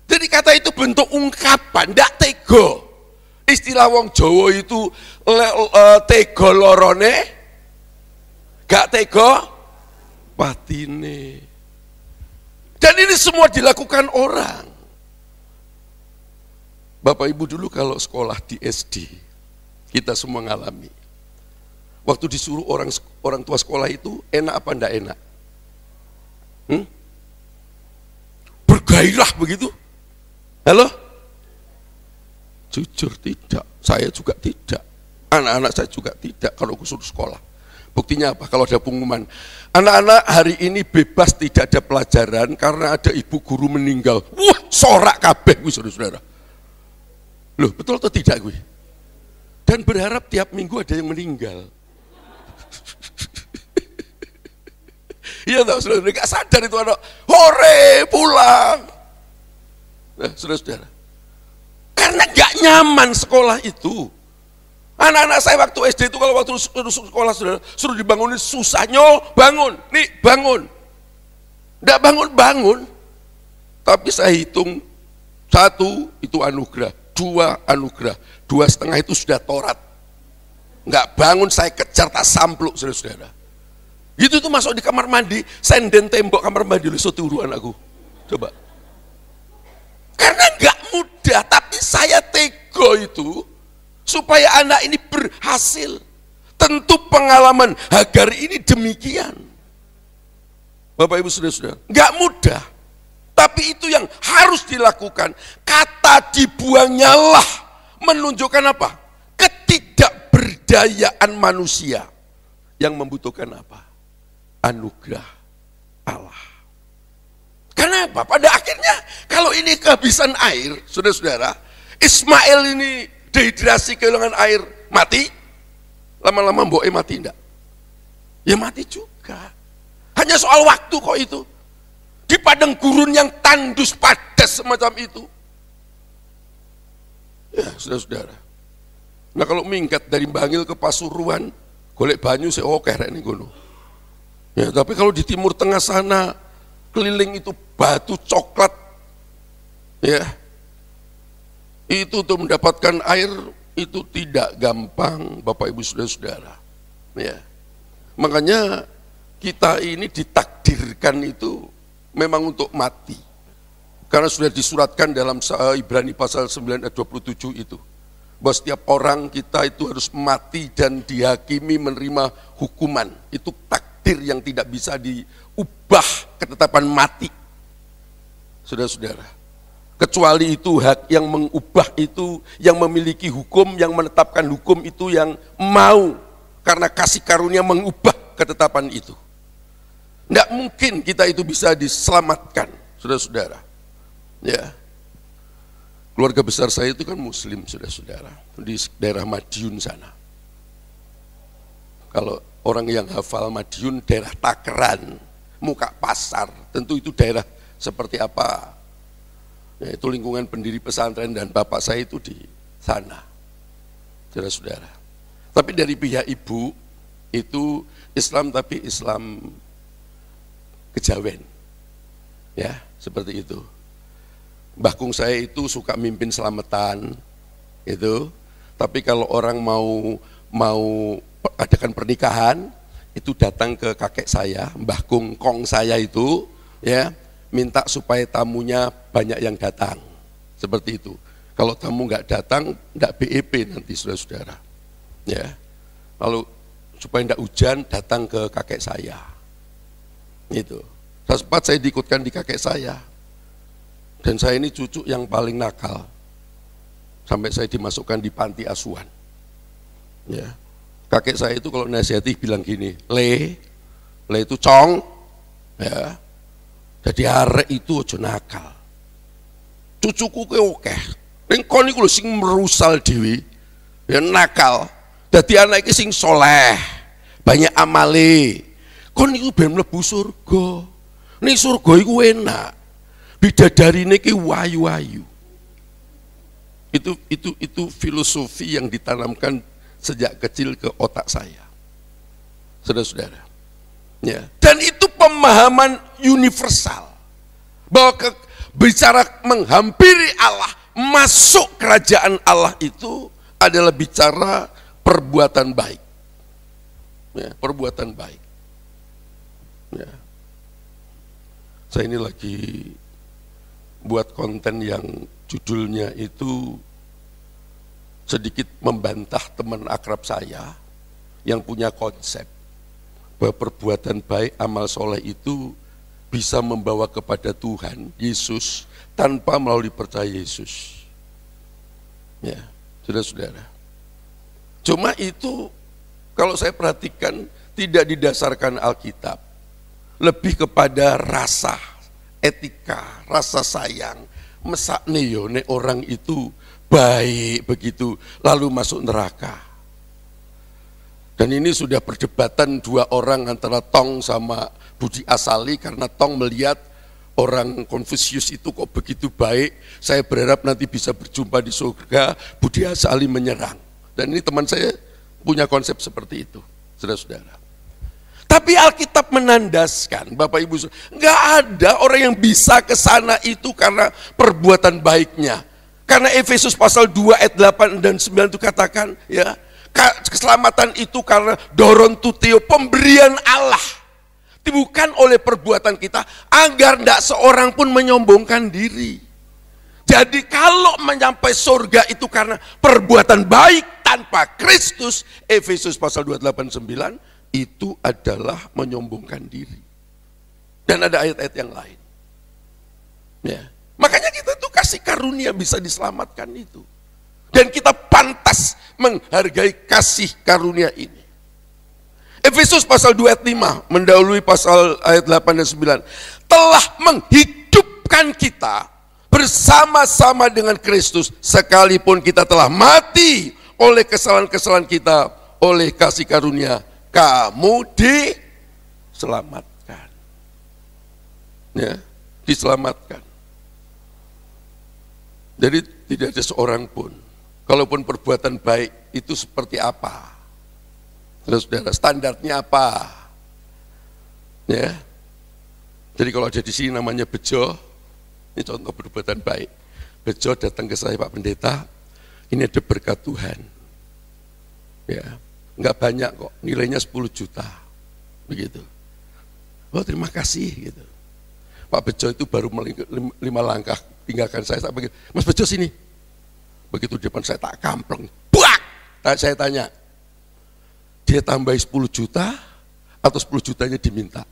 Jadi kata itu bentuk ungkapan, nggak tega. Istilah wong Jawa itu tega lorone, gak tega patine. Dan ini semua dilakukan orang. Bapak Ibu dulu kalau sekolah di SD, kita semua ngalami. Waktu disuruh orang tua sekolah itu, enak apa enggak enak? Bergairah begitu? Halo? Jujur tidak, saya juga tidak. Anak-anak saya juga tidak kalau disuruh sekolah. Buktinya apa? Kalau ada pengumuman, anak-anak hari ini bebas tidak ada pelajaran karena ada ibu guru meninggal. Wah, sorak kabeh gue saudara-saudara. Loh, betul atau tidak gue? Dan berharap tiap minggu ada yang meninggal. Iya tahu saudara, gak sadar itu anak, hore pulang. Nah, saudara-saudara, karena gak nyaman sekolah itu. Anak-anak saya waktu SD itu kalau waktu sekolah saudara, suruh dibangunin susah, bangun, nih bangun. Gak bangun-bangun. Tapi saya hitung, 1 itu anugerah, 2 anugerah, 2,5 itu sudah Taurat. Nggak bangun saya kejar tak sampluk saudara-saudara. Gitu tuh masuk di kamar mandi, senden tembok kamar mandi lu seturu anakku. Coba. Karena nggak mudah, tapi saya tego itu supaya anak ini berhasil. Tentu pengalaman Hagar ini demikian. Bapak Ibu Saudara-saudara, nggak mudah. Tapi itu yang harus dilakukan. Kata dibuangnya lah menunjukkan apa? Ketidakberdayaan manusia yang membutuhkan apa? Anugerah Allah. Kenapa? Pada akhirnya kalau ini kehabisan air, saudara-saudara, Ismail ini dehidrasi, kehilangan air, mati. Lama-lama mboknya mati enggak? Ya mati juga. Hanya soal waktu kok itu. Di padang gurun yang tandus padas semacam itu. Ya, saudara-saudara. Nah kalau minggat dari Bangil ke Pasuruan, golek banyu saya oke rek ning kono. Ya, tapi kalau di Timur Tengah sana keliling itu batu coklat. Ya. Itu untuk mendapatkan air itu tidak gampang, Bapak Ibu Saudara-saudara. Ya. Makanya kita ini ditakdirkan itu memang untuk mati. Karena sudah disuratkan dalam Ibrani pasal 9 ayat 27 itu. Bahwa setiap orang kita itu harus mati dan dihakimi menerima hukuman. Itu takdir yang tidak bisa diubah, ketetapan mati. Saudara-saudara. Kecuali itu hak yang mengubah itu, yang memiliki hukum, yang menetapkan hukum itu yang mau. Karena kasih karunia mengubah ketetapan itu. Tidak mungkin kita itu bisa diselamatkan, saudara-saudara. Ya, keluarga besar saya itu kan Muslim, saudara-saudara, di daerah Madiun sana. Kalau orang yang hafal Madiun, daerah Takeran, Muka Pasar, tentu itu daerah seperti apa? Ya, itu lingkungan pendiri pesantren dan bapak saya itu di sana, saudara-saudara. Tapi dari pihak ibu itu Islam, tapi Islam Kejawen, ya seperti itu. Mbah Kung saya itu suka mimpin selamatan, itu. Tapi kalau orang mau adakan pernikahan, itu datang ke kakek saya, Mbah Kong saya itu, ya. Minta supaya tamunya banyak yang datang, seperti itu. Kalau tamu nggak datang, nggak BEP nanti saudara-saudara. Ya, lalu supaya nggak hujan, datang ke kakek saya. Itu. Sempat saya diikutkan di kakek saya, dan saya ini cucu yang paling nakal, sampai saya dimasukkan di panti asuhan. Ya, kakek saya itu kalau nasihati bilang gini, le itu cong, ya. Jadi arek itu aja nakal. Cucuku ke oke. Ning kon iku lho sing merusal dhewe. Ya nakal. Dadi anak iki sing soleh, banyak amale. Kon iku ben mlebu surga. Ning surga iku enak. Bidadarine ki wayu-wayu. Itu filosofi yang ditanamkan sejak kecil ke otak saya. Saudara-saudara. Ya. Dan itu pemahaman universal bahwa bicara menghampiri Allah, masuk kerajaan Allah itu adalah bicara perbuatan baik. Ya, perbuatan baik. Ya. Saya ini lagi buat konten yang judulnya itu sedikit membantah teman akrab saya yang punya konsep bahwa perbuatan baik, amal soleh itu bisa membawa kepada Tuhan Yesus tanpa melalui percaya Yesus. Ya, saudara-saudara. Cuma itu kalau saya perhatikan tidak didasarkan Alkitab, lebih kepada rasa, etika, rasa sayang. Mesakne yo nek orang itu baik begitu lalu masuk neraka. Dan ini sudah perdebatan dua orang antara Tong sama Budi Asali, karena Tong melihat orang Konfusius itu kok begitu baik, saya berharap nanti bisa berjumpa di surga. Budi Asali menyerang. Dan ini teman saya punya konsep seperti itu, saudara-saudara. Tapi Alkitab menandaskan, Bapak Ibu, nggak ada orang yang bisa ke sana itu karena perbuatan baiknya. Karena Efesus pasal 2 ayat 8 dan 9 itu katakan, ya, keselamatan itu karena doron tutio, pemberian Allah, bukan oleh perbuatan kita, agar tidak seorang pun menyombongkan diri. Jadi kalau menyampai surga itu karena perbuatan baik tanpa Kristus, Efesus pasal 2:8-9, itu adalah menyombongkan diri. Dan ada ayat-ayat yang lain. Ya. Makanya kita tuh kasih karunia bisa diselamatkan itu. Dan kita pantas menghargai kasih karunia ini. Efesus pasal 2 ayat 5 mendahului pasal ayat 8 dan 9 telah menghidupkan kita bersama-sama dengan Kristus sekalipun kita telah mati oleh kesalahan-kesalahan kita, oleh kasih karunia kamu diselamatkan. Ya, diselamatkan. Jadi tidak ada seorang pun, kalaupun perbuatan baik itu seperti apa? Saudara, standarnya apa? Ya. Jadi kalau ada di sini namanya Bejo, ini contoh perbuatan baik. Bejo datang ke saya, Pak Pendeta, ini ada berkat Tuhan. Ya, enggak banyak kok, nilainya 10 juta. Begitu. Oh, terima kasih gitu. Pak Bejo itu baru 5 langkah tinggalkan saya begitu. Mas Bejo sini. Begitu di depan saya tak kampleng. Buak! Saya tanya, dia tambahi 10 juta atau 10 jutanya diminta?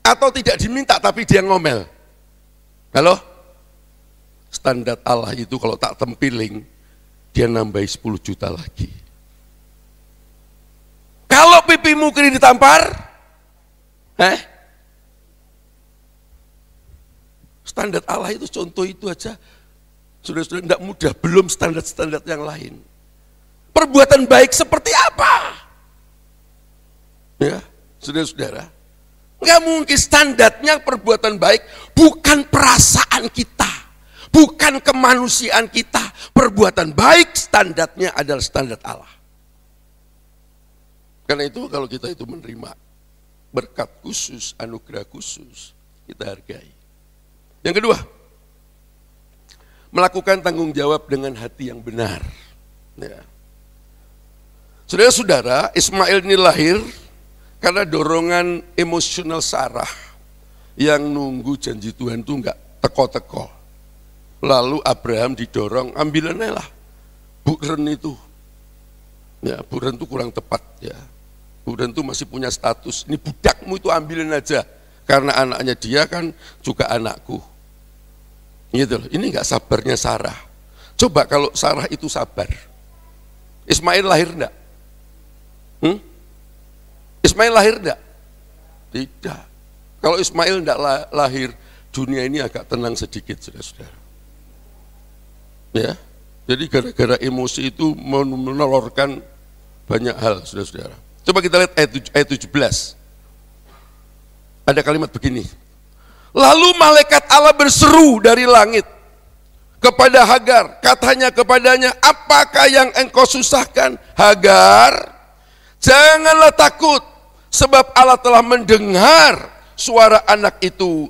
Atau tidak diminta tapi dia ngomel? Halo? Standar Allah itu kalau tak tempiling, dia nambahi 10 juta lagi. Kalau pipimu kiri ditampar, standar Allah itu contoh itu aja. Sudah-sudah tidak mudah, belum standar-standar yang lain. Perbuatan baik seperti apa? Ya, saudara-saudara, nggak mungkin standarnya perbuatan baik bukan perasaan kita, bukan kemanusiaan kita. Perbuatan baik standarnya adalah standar Allah. Karena itu kalau kita itu menerima berkat khusus, anugerah khusus, kita hargai. Yang kedua, melakukan tanggung jawab dengan hati yang benar. Ya. Saudara-saudara, Ismail ini lahir karena dorongan emosional Sarah yang nunggu janji Tuhan itu enggak teko-teko. Lalu Abraham didorong, ambilannya lah buren itu. Ya, buren itu kurang tepat ya. Buren itu masih punya status, ini budakmu itu ambilin aja. Karena anaknya dia kan juga anakku. Gitu loh. Ini enggak sabarnya Sarah. Coba kalau Sarah itu sabar. Ismail lahir enggak? Ismail lahir enggak? Tidak. Kalau Ismail enggak lahir, dunia ini agak tenang sedikit, saudara-saudara. Ya, jadi gara-gara emosi itu menolorkan banyak hal, saudara-saudara. Coba kita lihat ayat 17. Ada kalimat begini. Lalu malaikat Allah berseru dari langit kepada Hagar, katanya kepadanya, apakah yang engkau susahkan, Hagar? Janganlah takut, sebab Allah telah mendengar suara anak itu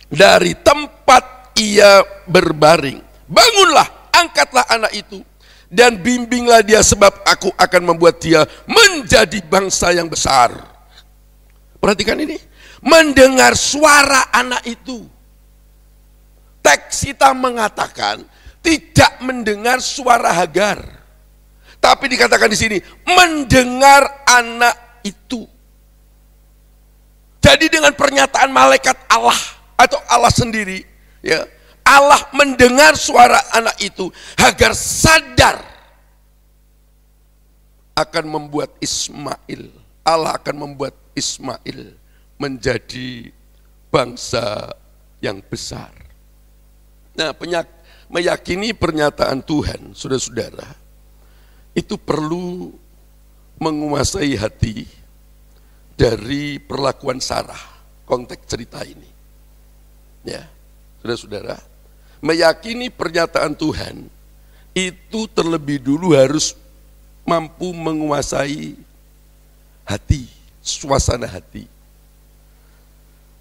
dari tempat ia berbaring. Bangunlah, angkatlah anak itu, dan bimbinglah dia, sebab aku akan membuat dia menjadi bangsa yang besar. Perhatikan ini, mendengar suara anak itu. Teks kita mengatakan tidak mendengar suara Hagar. Tapi dikatakan di sini mendengar anak itu. Jadi dengan pernyataan malaikat Allah atau Allah sendiri, ya, Allah mendengar suara anak itu, Hagar sadar akan membuat Ismail. Allah akan membuat Ismail menjadi bangsa yang besar. Nah, meyakini pernyataan Tuhan, saudara-saudara, itu perlu menguasai hati dari perlakuan Sarah, konteks cerita ini. Ya, saudara-saudara, meyakini pernyataan Tuhan itu terlebih dulu harus mampu menguasai hati, suasana hati.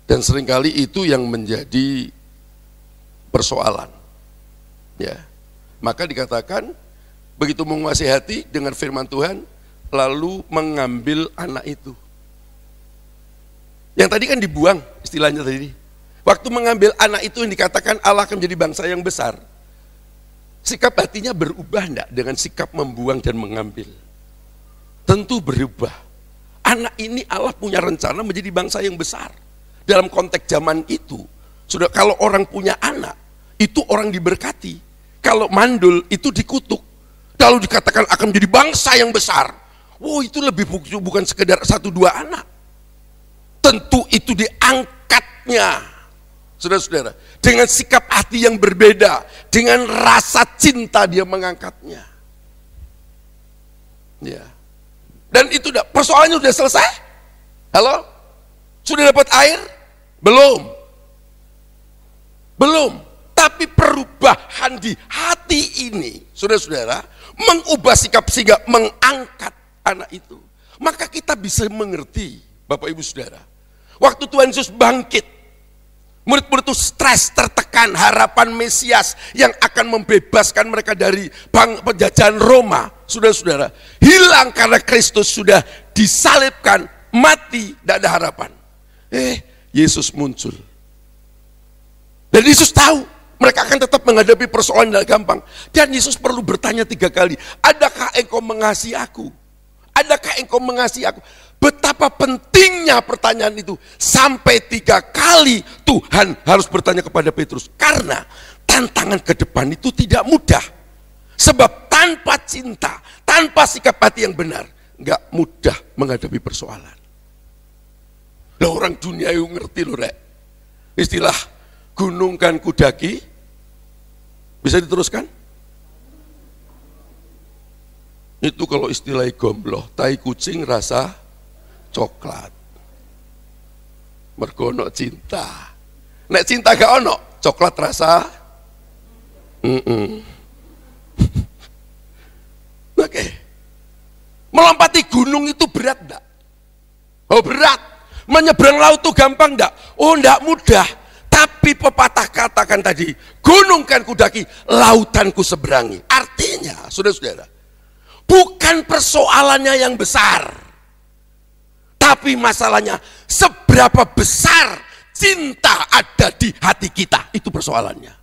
Dan seringkali itu yang menjadi persoalan. Ya, maka dikatakan begitu menguasai hati dengan firman Tuhan, lalu mengambil anak itu. Yang tadi kan dibuang, istilahnya tadi. Waktu mengambil anak itu yang dikatakan Allah akan menjadi bangsa yang besar. sikap hatinya berubah enggak dengan sikap membuang dan mengambil? Tentu berubah. Anak ini Allah punya rencana menjadi bangsa yang besar. Dalam konteks zaman itu, sudah kalau orang punya anak, itu orang diberkati. Kalau mandul, itu dikutuk. Kalau dikatakan akan menjadi bangsa yang besar, wow, itu lebih bukan sekedar 1-2 anak. Tentu itu diangkatnya, saudara-saudara, dengan sikap hati yang berbeda, dengan rasa cinta dia mengangkatnya. Ya. Dan itu persoalannya sudah selesai? Halo? Sudah dapat air? Belum. Belum. Tapi perubahan di hati ini, saudara-saudara, mengubah sikap sehingga mengangkat anak itu. Maka kita bisa mengerti, Bapak Ibu Saudara, waktu Tuhan Yesus bangkit, murid-murid itu stres, tertekan, harapan Mesias yang akan membebaskan mereka dari penjajahan Roma, saudara-saudara, hilang karena Kristus sudah disalibkan, mati, tidak ada harapan. Yesus muncul. Dan Yesus tahu mereka akan tetap menghadapi persoalan yang gampang. Dan Yesus perlu bertanya 3 kali, adakah engkau mengasihi aku? Adakah engkau mengasihi aku? Betapa pentingnya pertanyaan itu. Sampai 3 kali Tuhan harus bertanya kepada Petrus. Karena tantangan ke depan itu tidak mudah. Sebab tanpa cinta, tanpa sikap hati yang benar, nggak mudah menghadapi persoalan. Lah orang dunia yang ngerti loh, Rek. Istilah gunung kan kudaki. Bisa diteruskan? Itu kalau istilah gombloh, tai kucing rasa coklat. Mergo ono cinta. Nek cinta gak ono, coklat rasa Oke. Melompati gunung itu berat enggak? Oh berat. Menyeberang laut itu gampang enggak? Oh enggak mudah. Tapi pepatah katakan tadi, gunung kan kudaki, lautan ku seberangi. Artinya, saudara-saudara, bukan persoalannya yang besar, tapi masalahnya seberapa besar cinta ada di hati kita. Itu persoalannya.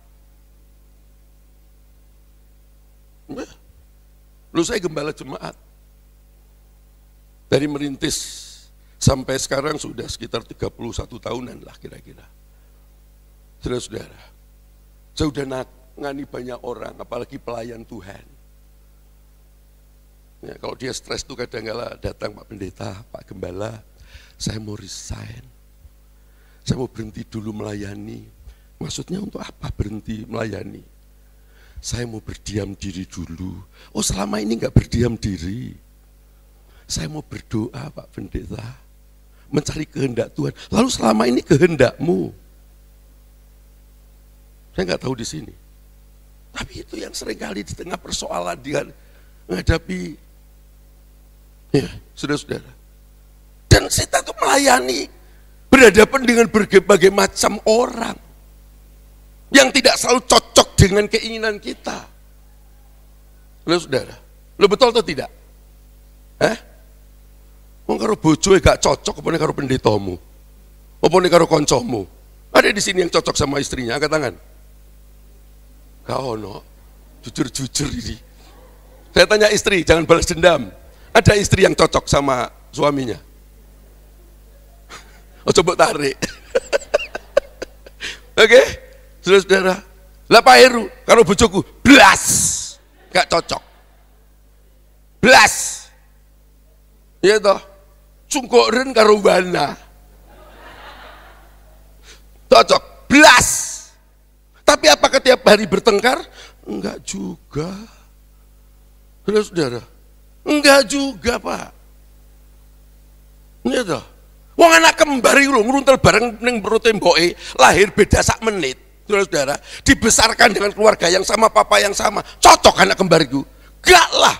Lu saya gembala jemaat. Dari merintis sampai sekarang sudah sekitar 31 tahunan lah kira-kira. Saudara-saudara, saya sudah nangani banyak orang, apalagi pelayan Tuhan. Ya, kalau dia stres tuh kadang-kala datang Pak Pendeta, Pak Gembala, saya mau resign. Saya mau berhenti dulu melayani. Maksudnya untuk apa berhenti melayani? Saya mau berdiam diri dulu. Oh selama ini enggak berdiam diri. Saya mau berdoa Pak Pendeta, mencari kehendak Tuhan. Lalu selama ini kehendakmu? Saya nggak tahu di sini. Tapi itu yang seringkali di tengah persoalan dia menghadapi, ya saudara-saudara. Dan kita tuh melayani, berhadapan dengan berbagai macam orang yang tidak selalu cocok dengan keinginan kita. Saudara, lo betul atau tidak? Wong karo bojoe gak cocok, apa nek karo pendetamu? Apa nek karo kancamu? Ada di sini yang cocok sama istrinya, angkat tangan. Gak ono, jujur-jujur ini. Saya tanya istri, jangan balas dendam. Ada istri yang cocok sama suaminya? Oh coba tarik. Oke, saudara-saudara. Lah Pak Heru, karo bojoku, blas, gak cocok. Blas. Iya toh, cungkoren karo bana. Cocok, blas. Tapi apakah tiap hari bertengkar? Enggak juga. Saudara-saudara, enggak juga Pak. Iya toh. Wong anak kembar iku lho ngruntel bareng ning perut temboke, lahir beda sak menit. Saudara-saudara, dibesarkan dengan keluarga yang sama, papa yang sama. Cocok anak kembar itu? Enggak lah.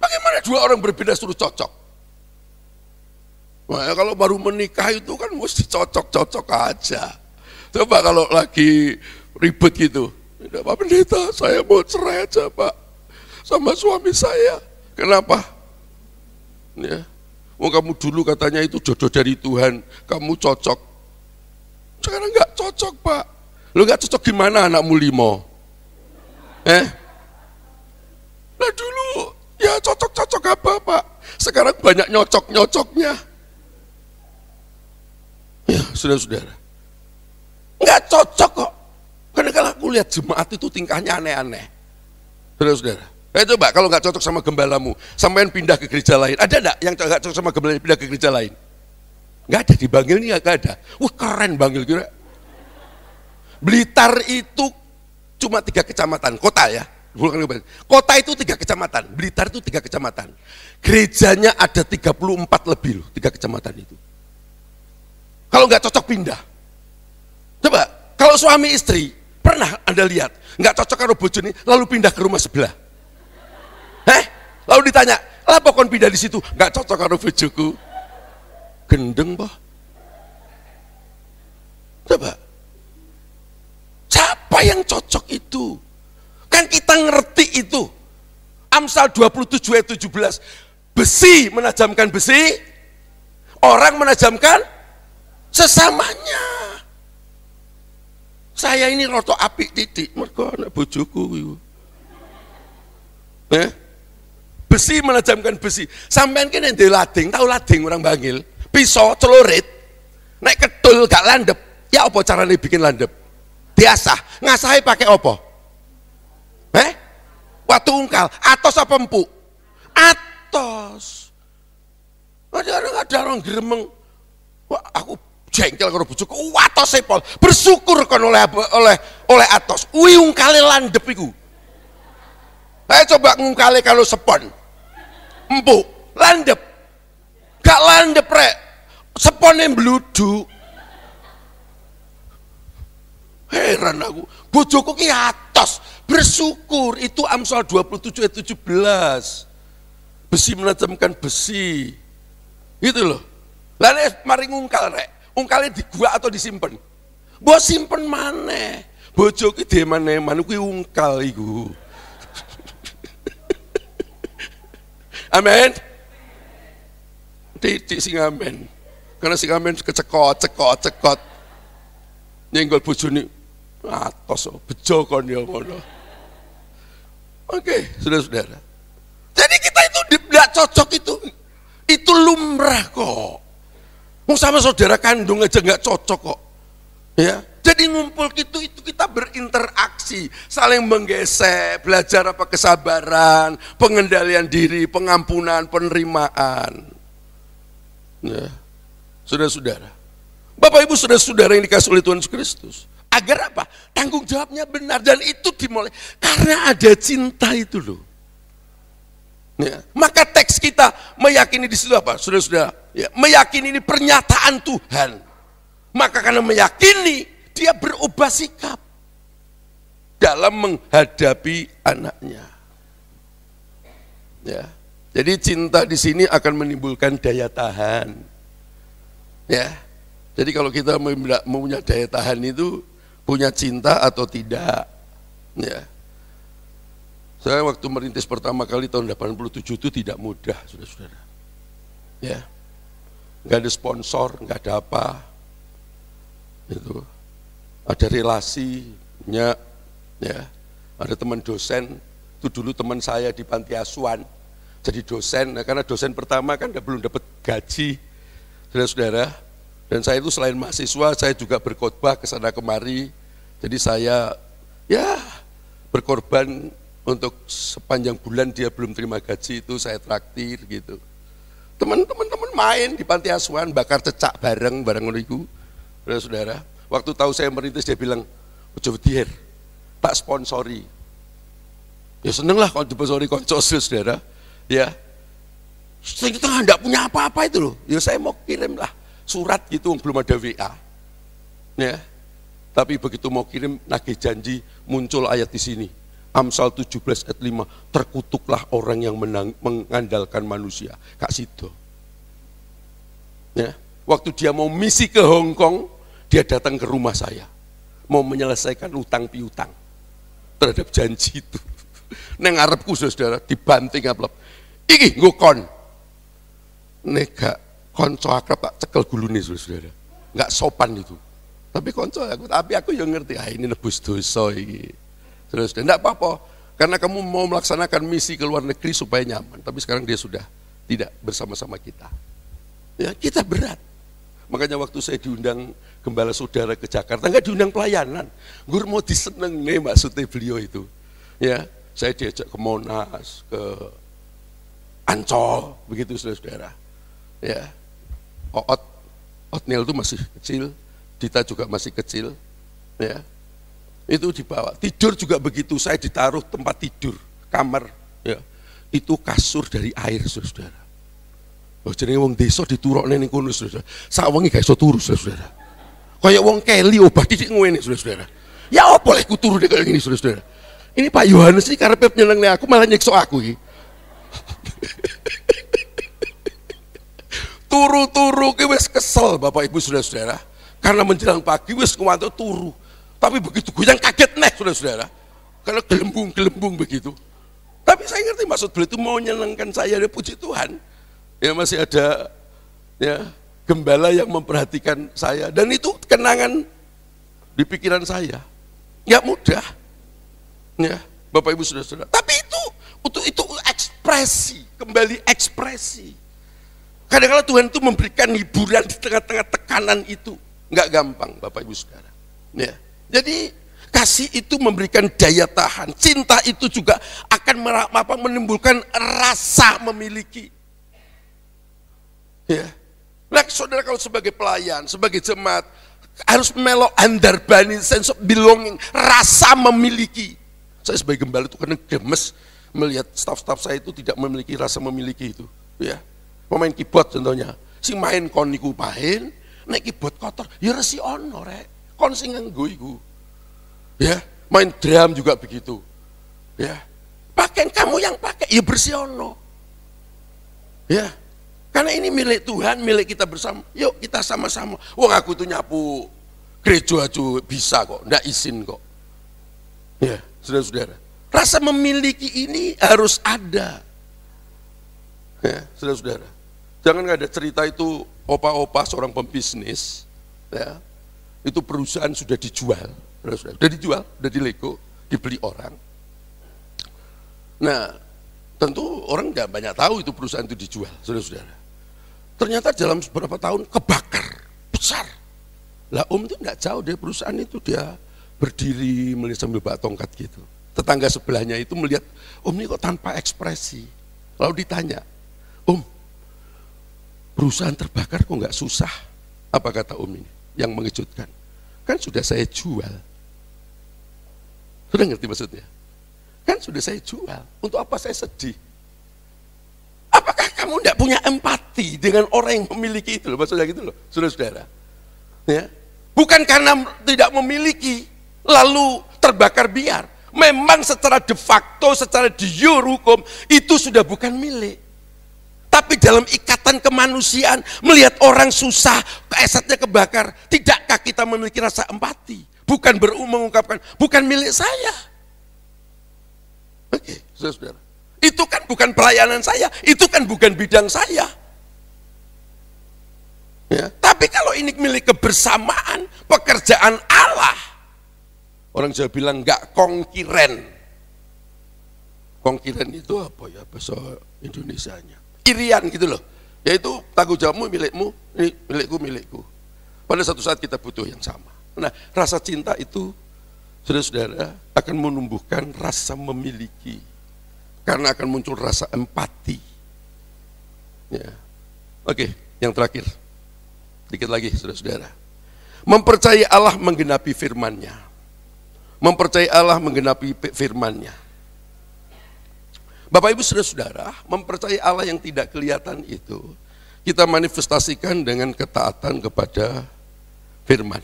Bagaimana 2 orang berbeda suruh cocok? Wah, kalau baru menikah itu kan mesti cocok-cocok aja. Coba kalau lagi ribet gitu, Pak Pendeta, saya mau cerai aja Pak sama suami saya. Kenapa? Ya, kamu dulu katanya itu jodoh dari Tuhan, kamu cocok. Sekarang nggak cocok Pak. Lo nggak cocok gimana anakmu 5? Nah dulu ya cocok-cocok apa Pak? Sekarang banyak nyocok-nyocoknya. Ya saudara-saudara, nggak cocok kok. Karena kalau aku lihat jemaat itu tingkahnya aneh-aneh. Saudara-saudara, coba kalau nggak cocok sama gembalamu, sampean pindah ke gereja lain. Ada enggak yang nggak cocok sama gembala pindah ke gereja lain? Nggak ada, di Bangil ini nggak ada. Wah keren Bangil kira. Blitar itu cuma 3 kecamatan, kota ya. Kota itu 3 kecamatan, Blitar itu 3 kecamatan. Gerejanya ada 34 lebih loh, 3 kecamatan itu. Kalau nggak cocok pindah. Coba, kalau suami istri, pernah Anda lihat, nggak cocok karo bojone, lalu pindah ke rumah sebelah. Lalu ditanya, apa kon pindah di situ? Nggak cocok karo bojoku. Gendeng, Pak. Coba. Siapa yang cocok itu? Kan kita ngerti itu. Amsal 27 ayat 17. Besi menajamkan besi, orang menajamkan sesamanya. Saya ini roto apik titik, mergo anak bojoku. Besi menajamkan besi. Sampean kene ndek lading, tahu lading orang Bangil? Pisau celurit, nek ketul gak landep, ya apa carane bikin landep? Biasa, ngasahe pakai apa? Watu ungkal, atos apa empuk? Atos. Ada orang gremeng. Wah, aku jengkel karo bojoku, atos sepol. Bersyukur kan oleh atos. Kuwi ungkale landep iku. Ayo coba ngungkale kalau sepon. Empuk, landep. Gak landep rek. Sepone bluduk. Heran aku. Bojoku ki atos. Bersyukur, itu Amsal 27 ayat 17. Besi menajamkan besi. Gitu loh. Lalu mari ngungkal rek. Ungkalnya di gua atau disimpan? Gua simpen mana? Bojo ki di mana kuwi ungkal iku. Amin. Titik sing amin. Karena sing amin kecekot. Nyenggol bojone atos bejo kon ya ngono. Oke, saudara-saudara. Jadi kita itu tidak cocok itu lumrah kok. Sama saudara kandung aja nggak cocok kok. Ya, jadi ngumpul itu kita berinteraksi, saling menggesek, belajar apa kesabaran, pengendalian diri, pengampunan, penerimaan. Ya, saudara-saudara, Bapak Ibu saudara-saudara yang dikasih oleh Tuhan Yesus Kristus, agar apa? Tanggung jawabnya benar dan itu dimulai karena ada cinta itu loh. Ya, maka teks kita meyakini di situ apa? Saudara-saudara, ya, meyakini ini pernyataan Tuhan. Maka karena meyakini, dia berubah sikap dalam menghadapi anaknya. Ya, jadi cinta di sini akan menimbulkan daya tahan. Ya, jadi kalau kita punya daya tahan itu punya cinta atau tidak. Ya. Saya waktu merintis pertama kali tahun 87 itu tidak mudah, saudara-saudara. Ya, nggak ada sponsor, nggak ada apa. Itu ada relasinya, ya. Ada teman dosen, itu dulu teman saya di panti asuhan, jadi dosen. Nah, karena dosen pertama kan belum dapat gaji, saudara-saudara. Dan saya itu selain mahasiswa, saya juga berkhotbah ke sana kemari. Jadi saya, ya, berkorban. Untuk sepanjang bulan dia belum terima gaji itu saya traktir gitu. Teman-teman main di panti asuhan, bakar cecak bareng itu. Saudara, waktu tahu saya merintis dia bilang, "Ojo wedi, tak sponsori." Ya seneng lah kalau disponsori konco, saudara. Ya, kita nggak punya apa-apa itu loh. Ya saya mau kirim lah surat gitu, belum ada WA. Ya, tapi begitu mau kirim nagih janji muncul ayat di sini. Amsal 17 ayat 5, terkutuklah orang yang mengandalkan manusia. Kak Sido. Ya, waktu dia mau misi ke Hong Kong, dia datang ke rumah saya. Mau menyelesaikan utang piutang terhadap janji itu. Neng ngarepku saudara, dibanting aplop. Iki nggo kon. Nek konco akrab tak cekel gulune saudara. Enggak sopan itu. Tapi konco aku yang ngerti, ini nebus dosa iki. Terus, enggak apa-apa, Karena kamu mau melaksanakan misi ke luar negeri supaya nyaman, tapi sekarang dia sudah tidak bersama-sama kita. Ya, kita berat. Makanya waktu saya diundang gembala saudara ke Jakarta, enggak diundang pelayanan. Gur mau diseneng nih maksudnya beliau itu. Ya, saya diajak ke Monas, ke Ancol, begitu saudara-saudara. Ya, Otniel itu masih kecil, Dita juga masih kecil. Ya, itu dibawa. Tidur juga begitu, saya ditaruh tempat tidur, kamar. Ya, itu kasur dari air saudara. Oh, jenenge wong desa diturokne ning kono saudara. Sak wengi gak iso turu saudara. Kayak wong keli obat titik ngene saudara. Ya apa lek ku turu nek ngene saudara. Ini Pak Yohanes iki karepe nyenengne aku malah nyiksa aku iki. Turu-turu ki wis kesel Bapak Ibu saudara-saudara. Karena menjelang pagi wis ngantuk turu. Tapi begitu goyang kaget nih saudara-saudara. Karena gelembung-gelembung begitu. Tapi saya ngerti maksud beliau itu mau menyenangkan saya, ya puji Tuhan. Ya masih ada ya gembala yang memperhatikan saya. Dan itu kenangan di pikiran saya. Nggak mudah. Ya, Bapak Ibu saudara-saudara. Tapi itu ekspresi, kembali ekspresi. Kadang-kadang Tuhan itu memberikan hiburan di tengah-tengah tekanan itu. Nggak gampang Bapak Ibu saudara. Ya. Jadi kasih itu memberikan daya tahan. Cinta itu juga akan menimbulkan rasa memiliki. Ya. Nah, saudara kalau sebagai pelayan, sebagai jemaat harus melo andarbani, sense of belonging, rasa memiliki. Saya sebagai gembala itu kadang gemes melihat staf-staf saya itu tidak memiliki rasa memiliki itu. Ya. Pemain keyboard contohnya, si main kon niku pahin, nek keyboard kotor, ya resi ono rek. Kon sing nganggo iku. Ya, main drum juga begitu. Ya. Pakaian kamu yang pakai ya bersih ono. Ya. Karena ini milik Tuhan, milik kita bersama. Yuk kita sama-sama. Wong aku tuh nyapu gereja aja bisa kok, ndak izin kok. Ya, saudara-saudara. Rasa memiliki ini harus ada. Ya, saudara-saudara. Jangan ada cerita itu opa-opa seorang pembisnis, ya. Itu perusahaan sudah dijual, sudah dijual, sudah dilego, dibeli orang. Nah, tentu orang nggak banyak tahu itu perusahaan itu dijual, saudara-saudara. Ternyata dalam beberapa tahun kebakar besar. Lah itu nggak jauh dari perusahaan itu, dia berdiri melihat sambil bawa tongkat gitu. Tetangga sebelahnya itu melihat, ini kok tanpa ekspresi. Lalu ditanya, perusahaan terbakar kok nggak susah? Apa kata ini? Yang mengejutkan, kan sudah saya jual. Sudah ngerti maksudnya? Kan sudah saya jual, untuk apa saya sedih? Apakah kamu tidak punya empati dengan orang yang memiliki itu loh, maksudnya gitu loh, saudara-saudara. Ya. Bukan karena tidak memiliki, lalu terbakar biar. Memang secara de facto, secara de jure hukum, itu sudah bukan milik. Tapi dalam ikatan kemanusiaan, melihat orang susah, asetnya kebakar, tidakkah kita memiliki rasa empati? Bukan mengungkapkan, bukan milik saya. Oke, saudara-saudara. Itu kan bukan pelayanan saya, itu kan bukan bidang saya. Ya, tapi kalau ini milik kebersamaan, pekerjaan Allah, orang Jawa bilang enggak kongkiren. Kongkiren itu apa ya bahasa Indonesianya? Irian gitu loh, yaitu tanggung jawabmu milikmu, ini milikku. Pada satu saat kita butuh yang sama. Nah, rasa cinta itu, saudara-saudara, akan menumbuhkan rasa memiliki, karena akan muncul rasa empati. Ya. Oke, yang terakhir, dikit lagi, saudara-saudara. Mempercayai Allah menggenapi firman-Nya. Mempercayai Allah menggenapi firman-Nya. Bapak Ibu saudara-saudara, mempercayai Allah yang tidak kelihatan itu, kita manifestasikan dengan ketaatan kepada firman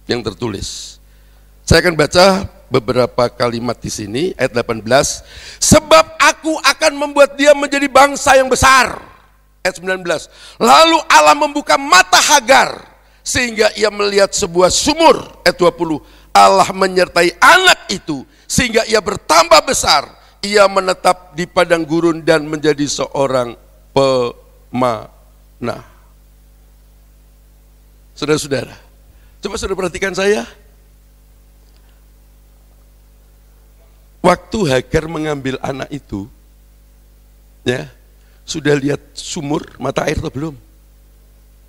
yang tertulis. Saya akan baca beberapa kalimat di sini, ayat 18. Sebab aku akan membuat dia menjadi bangsa yang besar. Ayat 19. Lalu Allah membuka mata Hagar, sehingga ia melihat sebuah sumur. Ayat 20. Allah menyertai anak itu, sehingga ia bertambah besar. Ia menetap di padang gurun dan menjadi seorang pemanah. Saudara-saudara, coba saudara perhatikan saya. Waktu Hagar mengambil anak itu, ya, sudah lihat sumur mata air atau belum?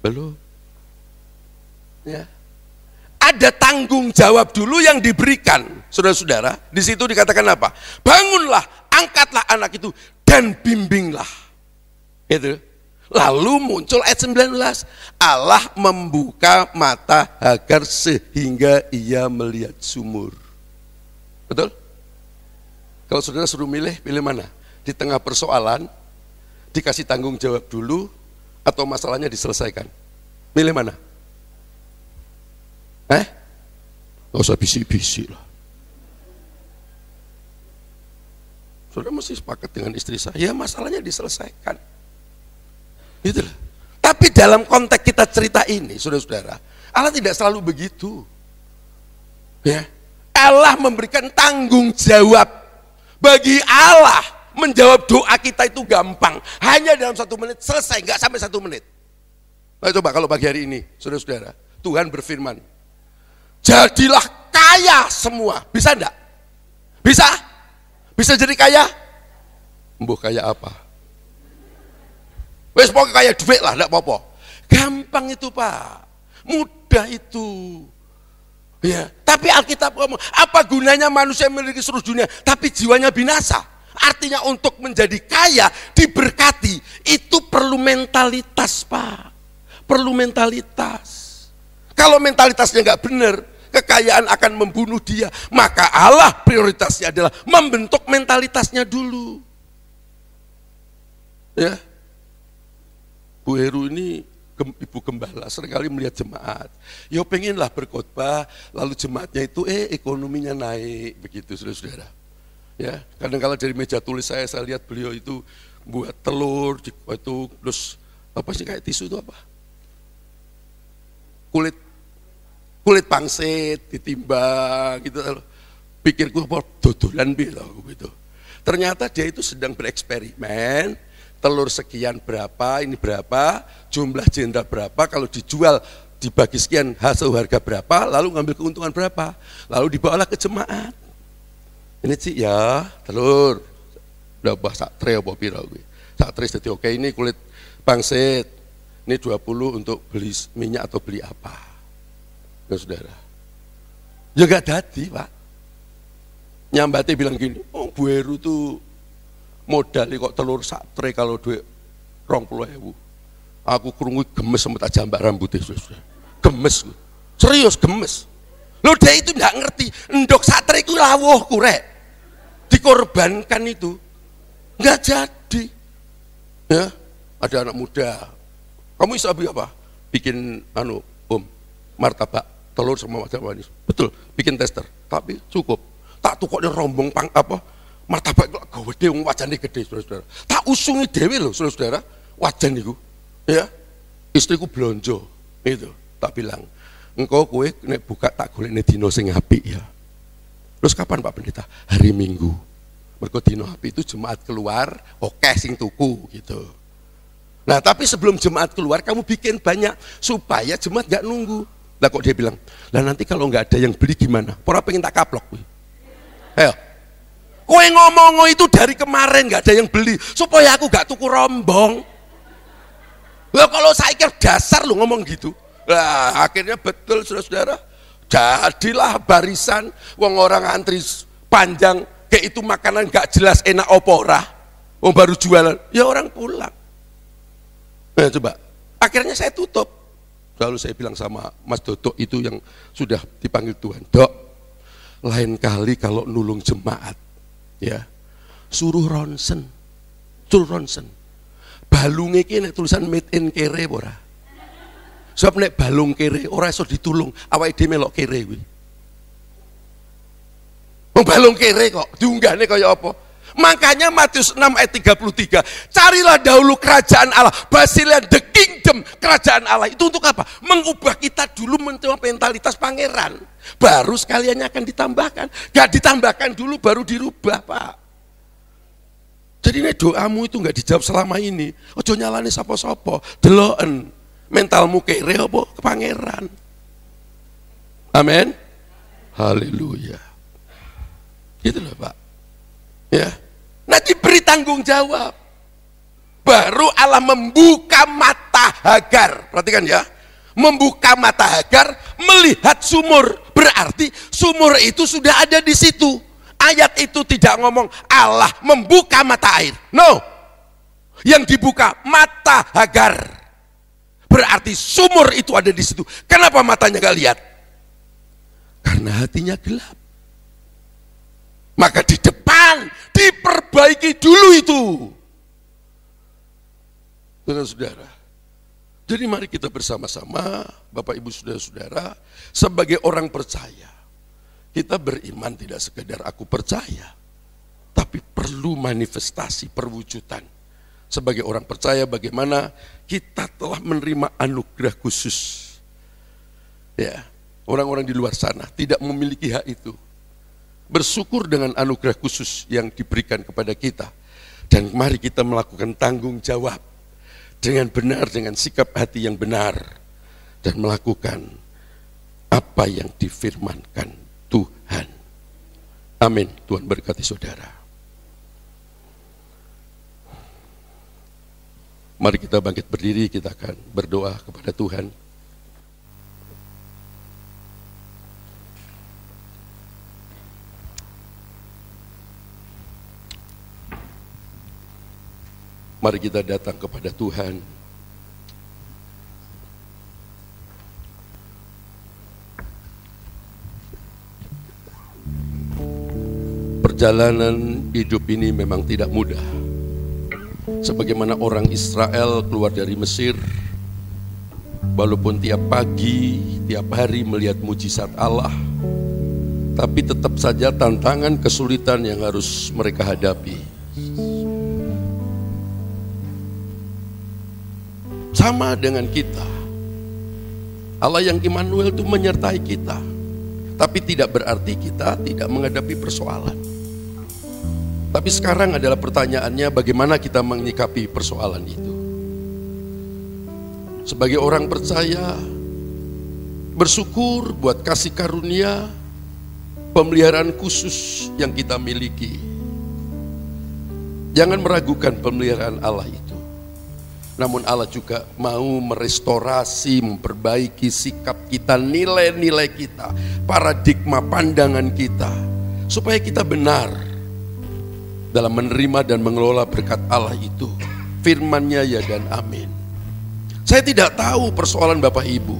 Belum. Ya. Ada tanggung jawab dulu yang diberikan, saudara-saudara. Di situ dikatakan apa? Bangunlah, angkatlah anak itu dan bimbinglah. Gitu. Lalu muncul ayat 19. Allah membuka mata Hagar sehingga ia melihat sumur. Betul? Kalau saudara suruh milih, pilih mana? Di tengah persoalan, dikasih tanggung jawab dulu, atau masalahnya diselesaikan? Milih mana? Gak usah bisik-bisik lah. Saudara mesti sepakat dengan istri saya, ya masalahnya diselesaikan. Gitu lah. Tapi dalam konteks kita cerita ini, saudara-saudara, Allah tidak selalu begitu. Ya, Allah memberikan tanggung jawab. Bagi Allah menjawab doa kita itu gampang, hanya dalam 1 menit selesai, nggak sampai 1 menit. Nah, coba kalau pagi hari ini, saudara-saudara, Tuhan berfirman, jadilah kaya semua. Bisa enggak? Bisa? Bisa jadi kaya? Mbah kaya apa? Wes pokoknya kaya duit lah, enggak apa-apa. Gampang itu Pak, mudah itu. Ya, tapi Alkitab ngomong, apa gunanya manusia memiliki seluruh dunia, tapi jiwanya binasa? Artinya untuk menjadi kaya, diberkati, itu perlu mentalitas Pak. Perlu mentalitas. Kalau mentalitasnya nggak benar, kekayaan akan membunuh dia. Maka Allah prioritasnya adalah membentuk mentalitasnya dulu. Ya, Bu Heru ini ibu gembala seringkali melihat jemaat. Ya pengenlah berkhotbah, lalu jemaatnya itu ekonominya naik, begitu saudara-saudara. Ya, kadang-kadang dari meja tulis saya lihat beliau itu buat telur, itu terus apa sih kayak tisu itu apa? Kulit pangsit ditimbang gitu. Pikirku apa dodolan gitu. Ternyata dia itu sedang bereksperimen. Telur sekian berapa, ini berapa, jumlah jendral berapa, kalau dijual dibagi sekian hasil harga berapa, lalu ngambil keuntungan berapa, lalu dibawalah ke jemaat. Ini sih ya telur, berapa sak tre apa pira kuwi. Sak tre dadi oke, ini kulit pangsit, ini 20 untuk beli minyak atau beli apa. Ya saudara. Ya gak dadi Pak. Nyambate bilang gini, oh Bu Heru tuh modal kok telur sak tre kalau duit 20.000. Aku krungu gemes sama tak jambak rambutnya. Gemes. Serius gemes. Loh dia itu enggak ngerti, endok sak tre iku lawuh kurek. Dikorbankan itu. Enggak jadi. Ya, ada anak muda. Kamu bisa apa? Bikin martabak telur sama macam manis. Betul, bikin tester. Tapi cukup. Tak tukoknya rombong martabak kok gede, wajahnya gede, saudara-saudara. Tak usungi dewi loh, saudara-saudara, wajah niku. Ya, istriku blonjo, itu. Tak bilang, engkau kue nek buka tak golek nek dino sing apik ya. Terus kapan Pak Pendeta? Hari Minggu. Mergo dino apik itu jemaat keluar, oke sing tuku gitu. Nah tapi sebelum jemaat keluar, kamu bikin banyak supaya jemaat gak nunggu. Lah kok dia bilang, lah nanti kalau nggak ada yang beli gimana? Pora pengen tak kaplok. Ayo. Kowe ngomong itu dari kemarin nggak ada yang beli supaya aku gak tuku rombong. Lah kalau saya kira dasar lu ngomong gitu. Lah akhirnya betul saudara-saudara. Jadilah barisan wong orang antri panjang kayak itu makanan gak jelas enak opo ora. Wong baru jualan, ya orang pulang. Nah coba. Akhirnya saya tutup. Lalu saya bilang sama Mas Dodok itu yang sudah dipanggil Tuhan, Dok, lain kali kalau nulung jemaat ya suruh ronsen balunge iki nek tulisan made in kere ora sebab nek balung kere ora iso ditulung awake dhewe melok kere kuwi balung kere kok diunggahne kaya apa. Makanya Matius 6 ayat 33, carilah dahulu kerajaan Allah, basilah the kingdom, kerajaan Allah. Itu untuk apa? Mengubah kita dulu mencoba mentalitas pangeran, baru sekaliannya akan ditambahkan. Gak ditambahkan dulu baru dirubah Pak. Jadi ini doamu itu gak dijawab selama ini. Ojo nyalane sapa-sapa, deloken mentalmu kere apa ke pangeran. Amin. Haleluya. Gitu loh Pak. Ya. Nah, diberi tanggung jawab. Baru Allah membuka mata Hagar. Perhatikan ya. Membuka mata Hagar, melihat sumur. Berarti sumur itu sudah ada di situ. Ayat itu tidak ngomong Allah membuka mata air. No. Yang dibuka mata Hagar. Berarti sumur itu ada di situ. Kenapa matanya gak lihat? Karena hatinya gelap. Maka di depan diperbaiki dulu itu. Saudara-saudara. Jadi mari kita bersama-sama, Bapak Ibu Saudara-saudara, sebagai orang percaya. Kita beriman tidak sekedar aku percaya, tapi perlu manifestasi perwujudan. Sebagai orang percaya bagaimana kita telah menerima anugerah khusus. Ya, orang-orang di luar sana tidak memiliki hak itu. Bersyukur dengan anugerah khusus yang diberikan kepada kita. Dan mari kita melakukan tanggung jawab dengan benar, dengan sikap hati yang benar. Dan melakukan apa yang difirmankan Tuhan. Amin. Tuhan berkati saudara. Mari kita bangkit berdiri, kita akan berdoa kepada Tuhan. Mari kita datang kepada Tuhan. Perjalanan hidup ini memang tidak mudah. Sebagaimana orang Israel keluar dari Mesir, walaupun tiap pagi, tiap hari melihat mujizat Allah, tapi tetap saja tantangan kesulitan yang harus mereka hadapi. Sama dengan kita. Allah yang Immanuel itu menyertai kita. Tapi tidak berarti kita tidak menghadapi persoalan. Tapi sekarang adalah pertanyaannya bagaimana kita menyikapi persoalan itu. Sebagai orang percaya, bersyukur buat kasih karunia, pemeliharaan khusus yang kita miliki. Jangan meragukan pemeliharaan Allah itu. Namun Allah juga mau merestorasi, memperbaiki sikap kita, nilai-nilai kita, paradigma pandangan kita, supaya kita benar dalam menerima dan mengelola berkat Allah itu. Firman-Nya ya dan amin. Saya tidak tahu persoalan Bapak Ibu.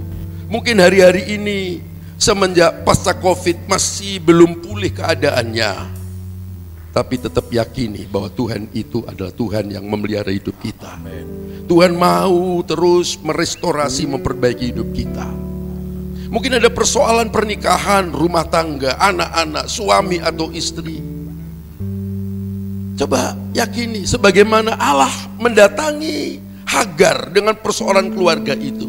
Mungkin hari-hari ini semenjak pasca Covid masih belum pulih keadaannya. Tapi tetap yakini bahwa Tuhan itu adalah Tuhan yang memelihara hidup kita. Amen. Tuhan mau terus merestorasi, memperbaiki hidup kita. Mungkin ada persoalan pernikahan, rumah tangga, anak-anak, suami atau istri. Coba yakini sebagaimana Allah mendatangi Hagar dengan persoalan keluarga itu.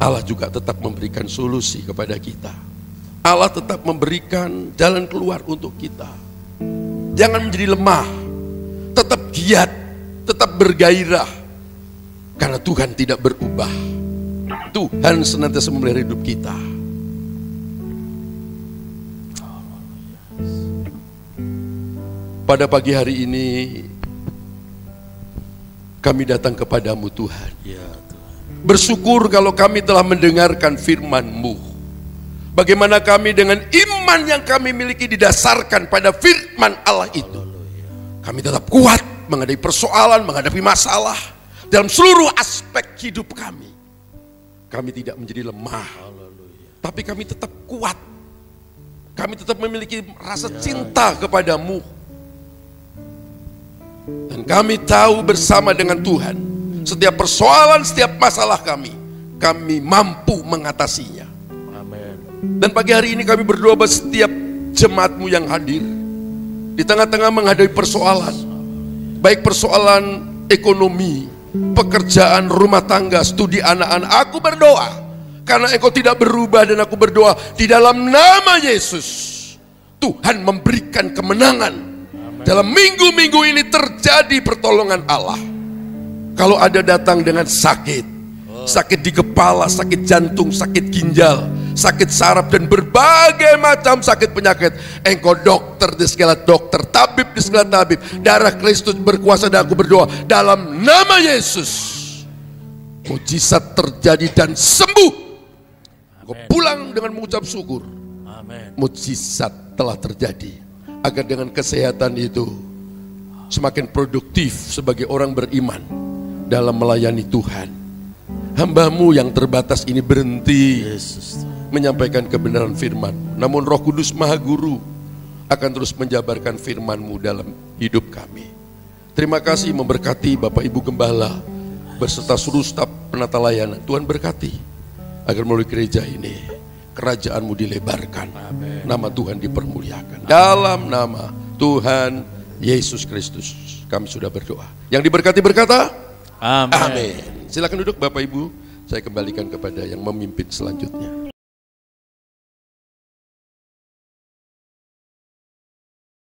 Allah juga tetap memberikan solusi kepada kita. Allah tetap memberikan jalan keluar untuk kita. Jangan menjadi lemah, tetap giat, tetap bergairah. Karena Tuhan tidak berubah. Tuhan senantiasa memelihara hidup kita. Pada pagi hari ini, kami datang kepadamu Tuhan. Bersyukur kalau kami telah mendengarkan firman-Mu. Bagaimana kami dengan iman yang kami miliki didasarkan pada firman Allah itu. Kami tetap kuat menghadapi persoalan, menghadapi masalah dalam seluruh aspek hidup kami. Kami tidak menjadi lemah, tapi kami tetap kuat. Kami tetap memiliki rasa cinta kepadamu. Dan kami tahu bersama dengan Tuhan, setiap persoalan, setiap masalah kami mampu mengatasinya. Dan pagi hari ini kami berdoa buat setiap jemaat-Mu yang hadir di tengah-tengah menghadapi persoalan, baik persoalan ekonomi, pekerjaan, rumah tangga, studi anak-anak. Aku berdoa karena Engkau tidak berubah, dan aku berdoa di dalam nama Yesus, Tuhan memberikan kemenangan. Dalam minggu-minggu ini terjadi pertolongan Allah. Kalau ada datang dengan sakit di kepala, sakit jantung, sakit ginjal, sakit saraf dan berbagai macam sakit penyakit. Engkau dokter di segala dokter, tabib di segala tabib. Darah Kristus berkuasa dan aku berdoa dalam nama Yesus. Mujizat terjadi dan sembuh. Engkau pulang dengan mengucap syukur. Amin. Mujizat telah terjadi. Agar dengan kesehatan itu semakin produktif sebagai orang beriman dalam melayani Tuhan. Hamba-Mu yang terbatas ini berhenti menyampaikan kebenaran firman. Namun Roh Kudus Maha Guru akan terus menjabarkan firman-Mu dalam hidup kami. Terima kasih memberkati Bapak Ibu Gembala beserta seluruh staf penata layanan. Tuhan berkati agar melalui gereja ini kerajaan-Mu dilebarkan. Amen. Nama Tuhan dipermuliakan. Dalam nama Tuhan Yesus Kristus kami sudah berdoa. Yang diberkati berkata Amin. Amin. Silakan duduk Bapak Ibu. Saya kembalikan kepada yang memimpin selanjutnya.